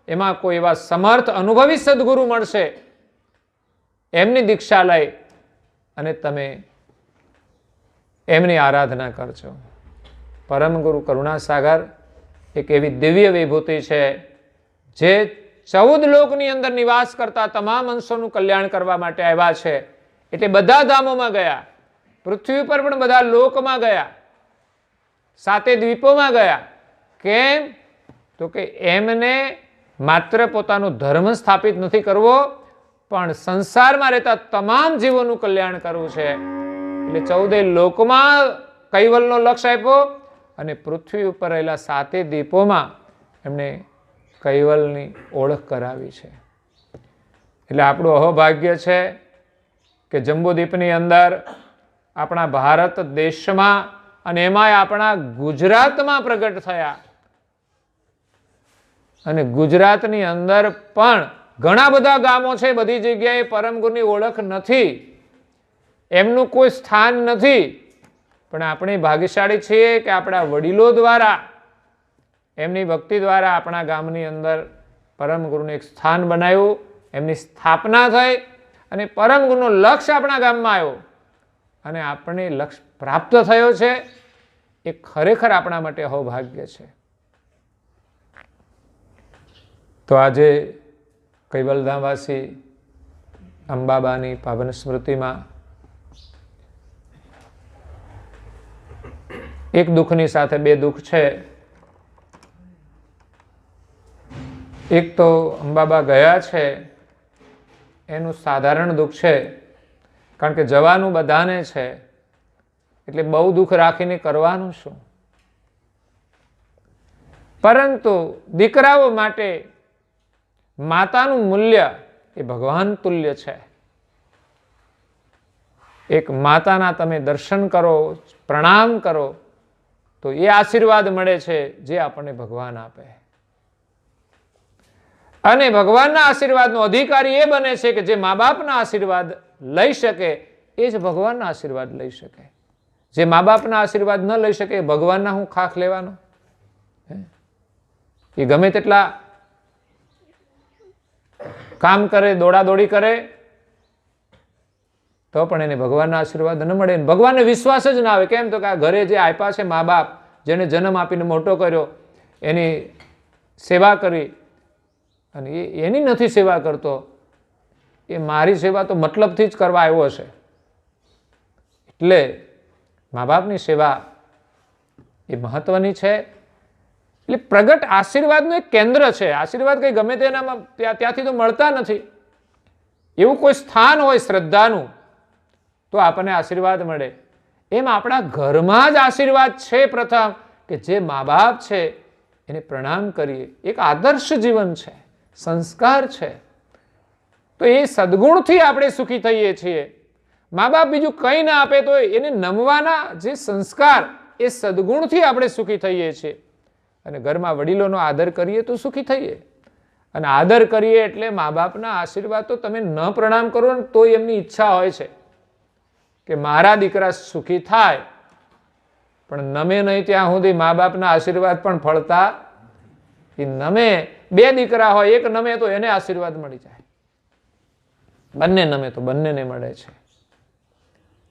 Speaker 1: એમાં કોઈ એવા સમર્થ અનુભવી સદગુરુ મળશે, એમની દીક્ષા લઈ અને તમે એમની આરાધના કરજો. પરમ ગુરુ કરુણાસાગર એક એવી દિવ્ય વિભૂતિ છે જે 14 લોકની અંદર નિવાસ કરતા તમામ અંશોનું કલ્યાણ કરવા માટે આવ્યા છે. એટલે બધા ધામોમાં ગયા, પૃથ્વી પર પણ બધા લોકમાં ગયા, 7 દ્વીપોમાં ગયા. કેમ? તો કે એમને માત્ર પોતાનો ધર્મ સ્થાપિત નથી કરવો, પણ સંસારમાં રહેતા તમામ જીવોનું કલ્યાણ કરવું છે. એટલે 14 લોકમાં કૈવલનો લક્ષ્ય આપ્યો અને પૃથ્વી ઉપર રહેલા 7 દ્વીપોમાં એમણે કૈવલની ઓળખ કરાવી છે. એટલે આપણું અહોભાગ્ય છે કે જંબુદ્વીપની અંદર આપણા ભારત દેશમાં અને એમાંય આપણા ગુજરાતમાં પ્રગટ થયા. અને ગુજરાતની અંદર પણ ઘણા બધા ગામો છે, બધી જગ્યાએ પરમ ગુરુની ઓળખ નથી, એમનું કોઈ સ્થાન નથી. પણ આપણે ભાગ્યશાળી છીએ કે આપણા વડીલો દ્વારા એમની ભક્તિ દ્વારા આપણા ગામની અંદર પરમ ગુરુનું એક સ્થાન બનાવ્યું, એમની સ્થાપના થઈ અને પરમ ગુરુનો લક્ષ્ય આપણા ગામમાં આવ્યો અને આપણે લક્ષ્ય પ્રાપ્ત થયો છે. એ ખરેખર આપણા માટે અહોભાગ્ય છે. તો આજે કૈવલધામવાસી અંબાબાની પાવન સ્મૃતિમાં એક દુઃખની સાથે 2 દુઃખ છે. એક તો અંબાબા ગયા છે એનું સાધારણ દુઃખ છે, કારણ કે જવાનું બધાને છે, એટલે બહુ દુઃખ રાખીને કરવાનું શું. પરંતુ દીકરાઓ માટે માતાનું મૂલ્ય એ ભગવાન તુલ્ય છે. એક માતાના તમે દર્શન કરો, પ્રણામ કરો તો એ આશીર્વાદ મળે છે જે આપણને ભગવાન આપે. અને ભગવાનના આશીર્વાદનો અધિકારી એ બને છે કે જે મા બાપના આશીર્વાદ લઈ શકે એ જ ભગવાનના આશીર્વાદ લઈ શકે. જે મા બાપના આશીર્વાદ ન લઈ શકે એ ભગવાનના હું ખાખ લેવાનો. એ ગમે તેટલા કામ કરે, દોડાદોડી કરે તો પણ એને ભગવાનના આશીર્વાદ ન મળે. ભગવાનને વિશ્વાસ જ ના આવે. કેમ? તો કે આ ઘરે જે આપ્યા છે મા બાપ, જેને જન્મ આપીને મોટો કર્યો, એની સેવા કરી અને એની નથી સેવા કરતો, એ મારી સેવા તો મતલબથી જ કરવા આવ્યો હશે. એટલે મા બાપની સેવા એ મહત્વની છે. એટલે પ્રગટ આશીર્વાદનું એક કેન્દ્ર છે. આશીર્વાદ કંઈ ગમે તેનામાં ત્યાંથી તો મળતા નથી. એવું કોઈ સ્થાન હોય શ્રદ્ધાનું તો આપણને આશીર્વાદ મળે. એમ આપણા ઘરમાં જ આશીર્વાદ છે પ્રથમ, કે જે મા બાપ છે એને પ્રણામ કરીએ. એક આદર્શ જીવન છે, સંસ્કાર છે. તો એ સદગુણથી આપણે સુખી થઈએ છીએ. મા બાપ બીજું કંઈ ના આપે તો એને નમવાના જે સંસ્કાર, એ સદગુણથી આપણે સુખી થઈએ છીએ. અને ઘરમાં વડીલોનો આદર કરીએ તો સુખી થઈએ. અને આદર કરીએ એટલે મા બાપના આશીર્વાદ તો તમે ન પ્રણામ કરો ને તો એમની ઈચ્છા હોય છે કે મારા દીકરા સુખી થાય, પણ નમે નહીં ત્યાં સુધી મા બાપના આશીર્વાદ પણ ફળતા એ નમે. 2 દીકરા હોય, એક નમે તો એને આશીર્વાદ મળી જાય, બંને નમે તો બંનેને મળે છે.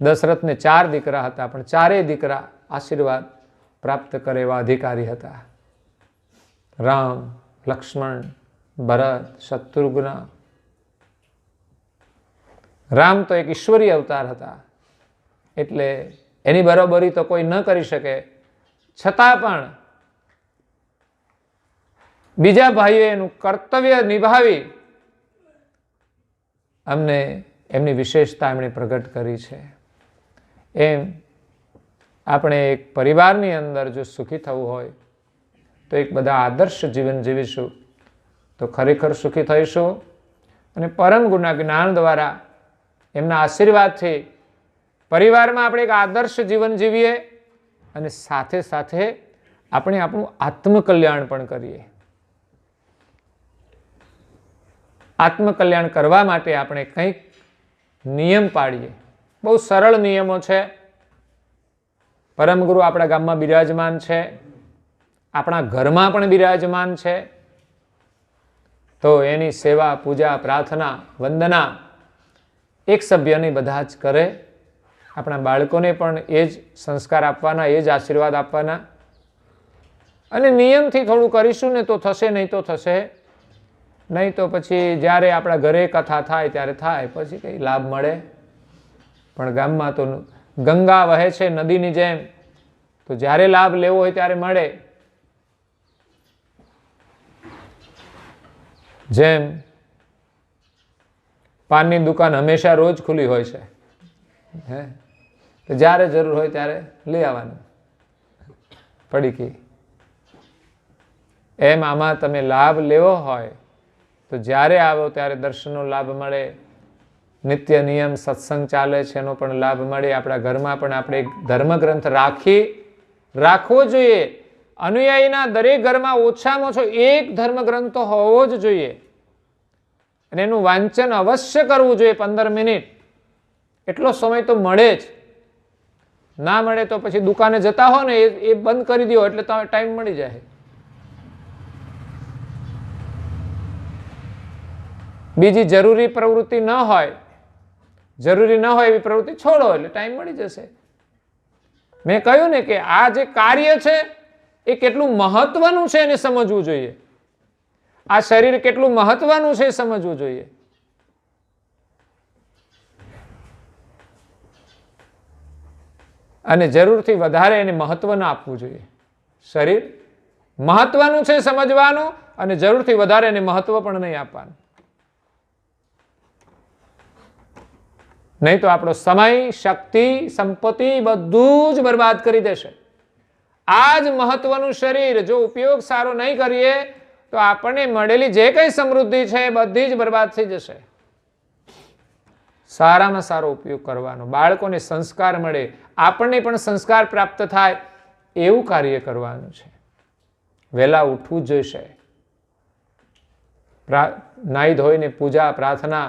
Speaker 1: દશરથને 4 દીકરા હતા, પણ 4 દીકરા આશીર્વાદ પ્રાપ્ત કરે એવા અધિકારી હતા. રામ, લક્ષ્મણ, ભરત, શત્રુઘ્ન. રામ તો એક ઈશ્વરીય અવતાર હતા, એટલે એની બરોબરી તો કોઈ ન કરી શકે, છતાં પણ બીજા ભાઈઓ એનું કર્તવ્ય નિભાવી અમને એમની વિશેષતા એમણે પ્રગટ કરી છે. એમ આપણે એક પરિવારની અંદર જો સુખી થવું હોય તો એક બધા આદર્શ જીવન જીવીશું તો ખરેખર સુખી થઈશું. અને પરમ ગુરુના જ્ઞાન દ્વારા એમના આશીર્વાદથી પરિવારમાં આપણે એક આદર્શ જીવન જીવીએ અને સાથે સાથે આપણે આપણું આત્મકલ્યાણ પણ કરીએ. આત્મકલ્યાણ કરવા માટે આપણે કંઈક નિયમ પાડીએ. બહુ સરળ નિયમો છે. પરમ ગુરુ આપણા ગામમાં બિરાજમાન છે, આપણા ઘરમાં પણ બિરાજમાન છે, તો એની સેવા, પૂજા, પ્રાર્થના, વંદના એક સભ્યની બધા જ કરે. આપણા બાળકોને પણ એ જ સંસ્કાર આપવાના, એ જ આશીર્વાદ આપવાના. અને નિયમથી થોડું કરીશું ને તો થશે, નહીં તો થશે નહીં. તો પછી જ્યારે આપણા ઘરે કથા થાય ત્યારે થાય, પછી કંઈ લાભ મળે. પણ ગામમાં તો ગંગા વહે છે નદીની જેમ, તો જ્યારે લાભ લેવો હોય ત્યારે મળે. જેમ પાનની દુકાન હંમેશા રોજ ખુલ્લી હોય છે, હે, તો જ્યારે જરૂર હોય ત્યારે લઈ આવવાનું પડીકી. એમ આમાં તમે લાભ લેવો હોય તો જ્યારે આવો ત્યારે દર્શનનો લાભ મળે, નિત્ય નિયમ સત્સંગ ચાલે છે એનો પણ લાભ મળે. આપણા ઘરમાં પણ આપણે ધર્મગ્રંથ રાખવો જોઈએ. અનુયાયીના દરેક ઘરમાં ઓછામાં ઓછો એક ધર્મગ્રંથ તો હોવો જ જોઈએ, અને એનું વાંચન અવશ્ય કરવું જોઈએ. 15 મિનિટ એટલો સમય તો મળે જ. ના મળે તો પછી દુકાને જતા હો ને એ બંધ કરી દો એટલે ટાઈમ મળી જાય. બીજી જરૂરી પ્રવૃત્તિ ન હોય, જરૂરી ન હોય એવી પ્રવૃત્તિ છોડો એટલે ટાઈમ મળી જશે. મેં કહ્યું ને કે આ જે કાર્ય છે એ કેટલું મહત્વનું છે એને સમજવું જોઈએ. આ શરીર કેટલું મહત્વનું છે એ સમજવું જોઈએ. અને જરૂરથી વધારે એને મહત્વ ન આપવું જોઈએ. શરીર મહત્વનું છે સમજવાનું, અને જરૂરથી વધારે એને મહત્વ પણ નહીં આપવાનું. નહીં તો આપણો સમય, શક્તિ, સંપત્તિ બધું જ બરબાદ કરી દેશે. આ જ મહત્વનું શરીર જો ઉપયોગ સારો નહીં કરીએ તો આપણને મળેલી જે કંઈ સમૃદ્ધિ છે એ બધી જ બરબાદ થઈ જશે. સારામાં સારો ઉપયોગ કરવાનો, બાળકોને સંસ્કાર મળે, આપણને પણ સંસ્કાર પ્રાપ્ત થાય એવું કાર્ય કરવાનું છે. વહેલા ઉઠવું જ જોઈશે. નાહી ધોઈને પૂજા, પ્રાર્થના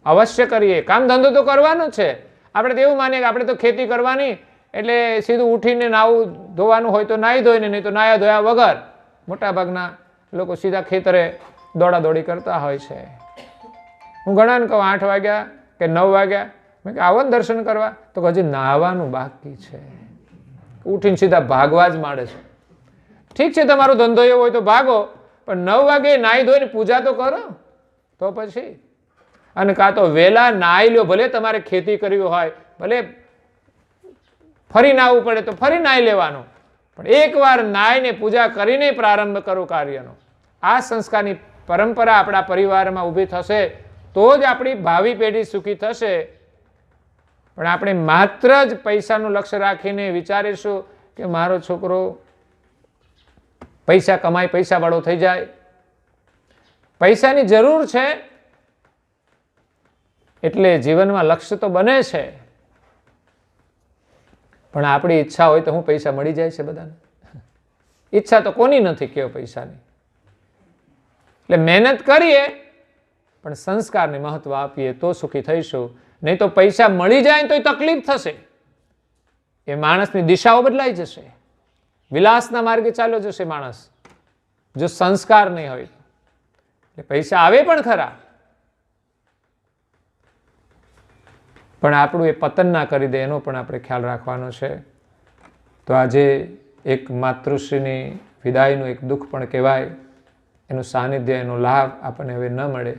Speaker 1: અવશ્ય કરીએ. કામ ધંધો તો કરવાનો છે. આપણે તો એવું માનીએ કે આપણે તો ખેતી કરવાની એટલે સીધું ઉઠીને નાવું ધોવાનું હોય તો નાહી ધોઈને, નહીં તો નાહ્યા ધોયા વગર. મોટાભાગના લોકો સીધા ખેતરે દોડાદોડી કરતા હોય છે. હું ઘણાને કહું 8 વાગ્યા કે 9 વાગ્યા, મેં કે આવો ને દર્શન કરવા, તો હજી નાહવાનું બાકી છે. ઉઠીને સીધા ભાગવા જ માંડે છે. ઠીક છે, તમારો ધંધો એવો હોય તો ભાગો, પણ 9 વાગે નાહી ધોઈને પૂજા તો કરો તો પછી. અને કાં તો વહેલા નાહી લો, ભલે તમારે ખેતી કરવી હોય, ભલે ફરી નાહવું પડે તો ફરી નાહી લેવાનું, પણ એકવાર નાહીને પૂજા કરીને પ્રારંભ કરો કાર્યનો. આ સંસ્કારની પરંપરા આપણા પરિવારમાં ઊભી થશે તો જ આપણી ભાવિ પેઢી સુખી થશે. પણ આપણે માત્ર જ પૈસાનું લક્ષ્ય રાખીને વિચારીશું કે મારો છોકરો પૈસા કમાય, પૈસાવાળો થઈ જાય. પૈસાની જરૂર છે એટલે જીવનમાં લક્ષ્ય તો બને છે, પણ આપણી ઈચ્છા હોય તો હું પૈસા મળી જાય છે બધાને. ઈચ્છા તો કોની નથી કેવો પૈસાની. એટલે મહેનત કરીએ પણ સંસ્કારને મહત્વ આપીએ તો સુખી થઈશું. નહીં તો પૈસા મળી જાય તો તકલીફ થશે, એ માણસની દિશાઓ બદલાઈ જશે, વિલાસના માર્ગે ચાલ્યો જશે માણસ જો સંસ્કાર નહીં હોય. એટલે પૈસા આવે પણ ખરા, પણ આપણું એ પતન ના કરી દે એનો પણ આપણે ખ્યાલ રાખવાનો છે. તો આજે એક માતૃશ્રીની વિદાયનું એક દુઃખ પણ કહેવાય, એનું સાનિધ્ય, એનો લાભ આપણને હવે ન મળે.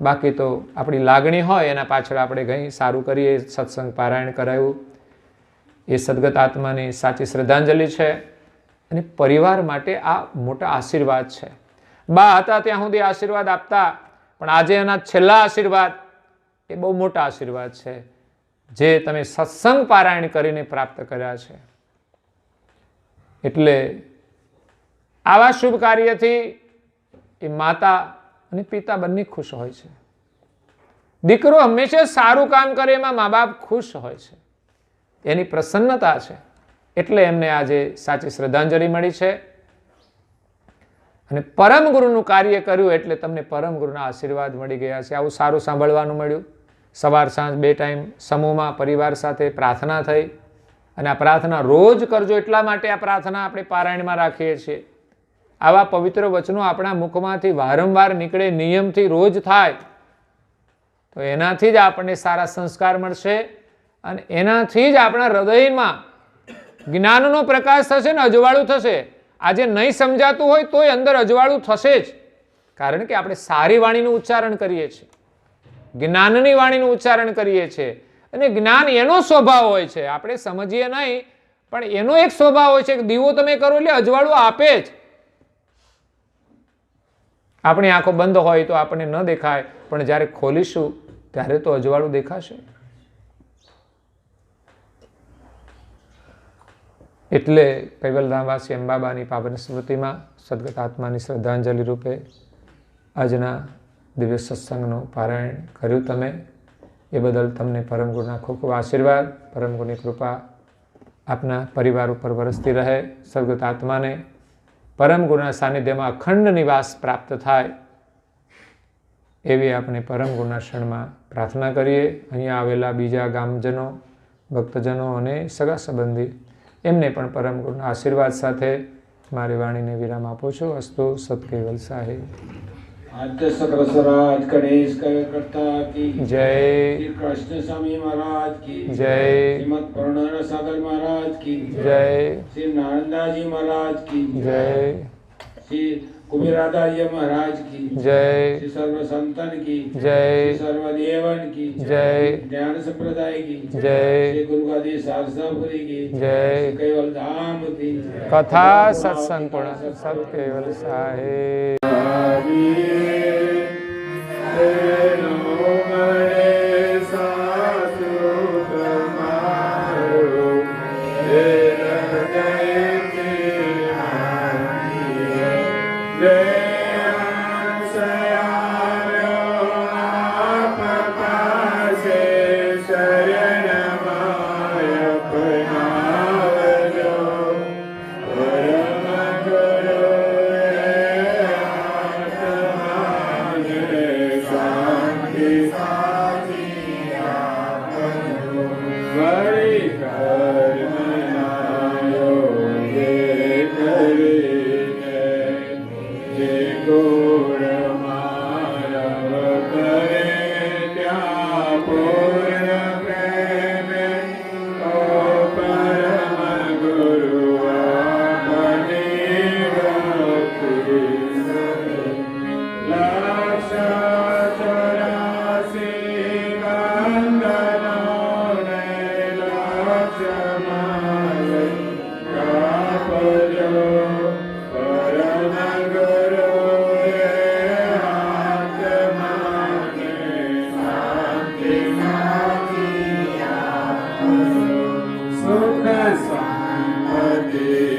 Speaker 1: બાકી તો આપણી લાગણી હોય એના પાછળ આપણે કંઈ સારું કરીએ, સત્સંગ પારાયણ કરાયું, એ સદગત આત્માની સાચી શ્રદ્ધાંજલિ છે અને પરિવાર માટે આ મોટા આશીર્વાદ છે. બા હતા ત્યાં સુધી આશીર્વાદ આપતા, પણ આજે એના છેલ્લા આશીર્વાદ એ બહુ મોટા આશીર્વાદ છે જે તમે સત્સંગ પારાયણ કરીને પ્રાપ્ત કર્યા છે. એટલે આવા શુભ કાર્યથી એ માતા અને પિતા બંને ખુશ હોય છે. દીકરો હંમેશા સારું કામ કરે એમાં મા બાપ ખુશ હોય છે, એની પ્રસન્નતા છે. એટલે એમને આજે સાચી શ્રદ્ધાંજલિ મળી છે. અને પરમ ગુરુનું કાર્ય કર્યું એટલે તમને પરમ ગુરુના આશીર્વાદ મળી ગયા છે. આવું સારું સાંભળવાનું મળ્યું. સવાર સાંજ 2 ટાઈમ સમૂહમાં પરિવાર સાથે પ્રાર્થના થઈ, અને આ પ્રાર્થના રોજ કરજો. એટલા માટે આ પ્રાર્થના આપણે પારાયણમાં રાખીએ છીએ. આવા પવિત્ર વચનો આપણા મુખમાંથી વારંવાર નીકળે, નિયમથી રોજ થાય, તો એનાથી જ આપણને સારા સંસ્કાર મળશે અને એનાથી જ આપણા હૃદયમાં જ્ઞાનનો પ્રકાશ થશે ને અજવાળું થશે. આજે નહીં સમજાતું હોય તોય અંદર અજવાળું થશે જ, કારણ કે આપણે સારી વાણીનું ઉચ્ચારણ કરીએ છીએ, જ્ઞાનની વાણીનું ઉચ્ચારણ કરીએ છીએ. અને જ્ઞાન એનો સ્વભાવ હોય છે, આપણે સમજીએ નહીં પણ એનો એક સ્વભાવ હોય છે કે દીવો તમે કરો એટલે અજવાળું આપે જ. આપણી આંખો બંધ હોય તો આપણને ન દેખાય, પણ જ્યારે ખોલીશું ત્યારે તો અજવાળું દેખાશે. એટલે કૈવલધામવાસી અંબાબાની પાવન સ્મૃતિમાં સદગત આત્માની શ્રદ્ધાંજલિ રૂપે આજના દિવ્ય સત્સંગનું પારાયણ કર્યું તમે. એ બદલ તમને પરમ ગુરુના ખૂબ ખૂબ આશીર્વાદ, પરમ ગુરુની કૃપા આપના પરિવાર ઉપર વરસતી રહે. સદગત આત્માને પરમ ગુરુના સાનિધ્યમાં અખંડ નિવાસ પ્રાપ્ત થાય એવી આપણે પરમ ગુરુના શરણમાં પ્રાર્થના કરીએ. અહીંયા આવેલા બીજા ગામજનો, ભક્તજનો અને સગા સંબંધી એમને પણ પરમ ગુરુના આશીર્વાદ સાથે મારી વાણીને વિરામ આપું છું. અસ્તુ સત કેવલ સાહેબ.
Speaker 2: आद्य सकल स्वराज गणेश करता की
Speaker 1: जय.
Speaker 2: श्री कृष्ण स्वामी महाराज की
Speaker 1: जय.
Speaker 2: श्रीमद पूर्ण सागर महाराज की
Speaker 1: जय.
Speaker 2: श्री नारदाजी महाराज की
Speaker 1: जय.
Speaker 2: श्री कुबेरादाय महाराज की
Speaker 1: जय.
Speaker 2: श्री सर्व संतन की
Speaker 1: जय.
Speaker 2: श्री सर्वदेवन की
Speaker 1: जय.
Speaker 2: ज्ञान संप्रदाय की
Speaker 1: जय.
Speaker 2: श्री गुरु गादी शारदापुरी की
Speaker 1: जय.
Speaker 2: केवल धाम की
Speaker 1: कथा सत्संग पूर्ण सत केवल साहेब.
Speaker 2: सुख संपत्ति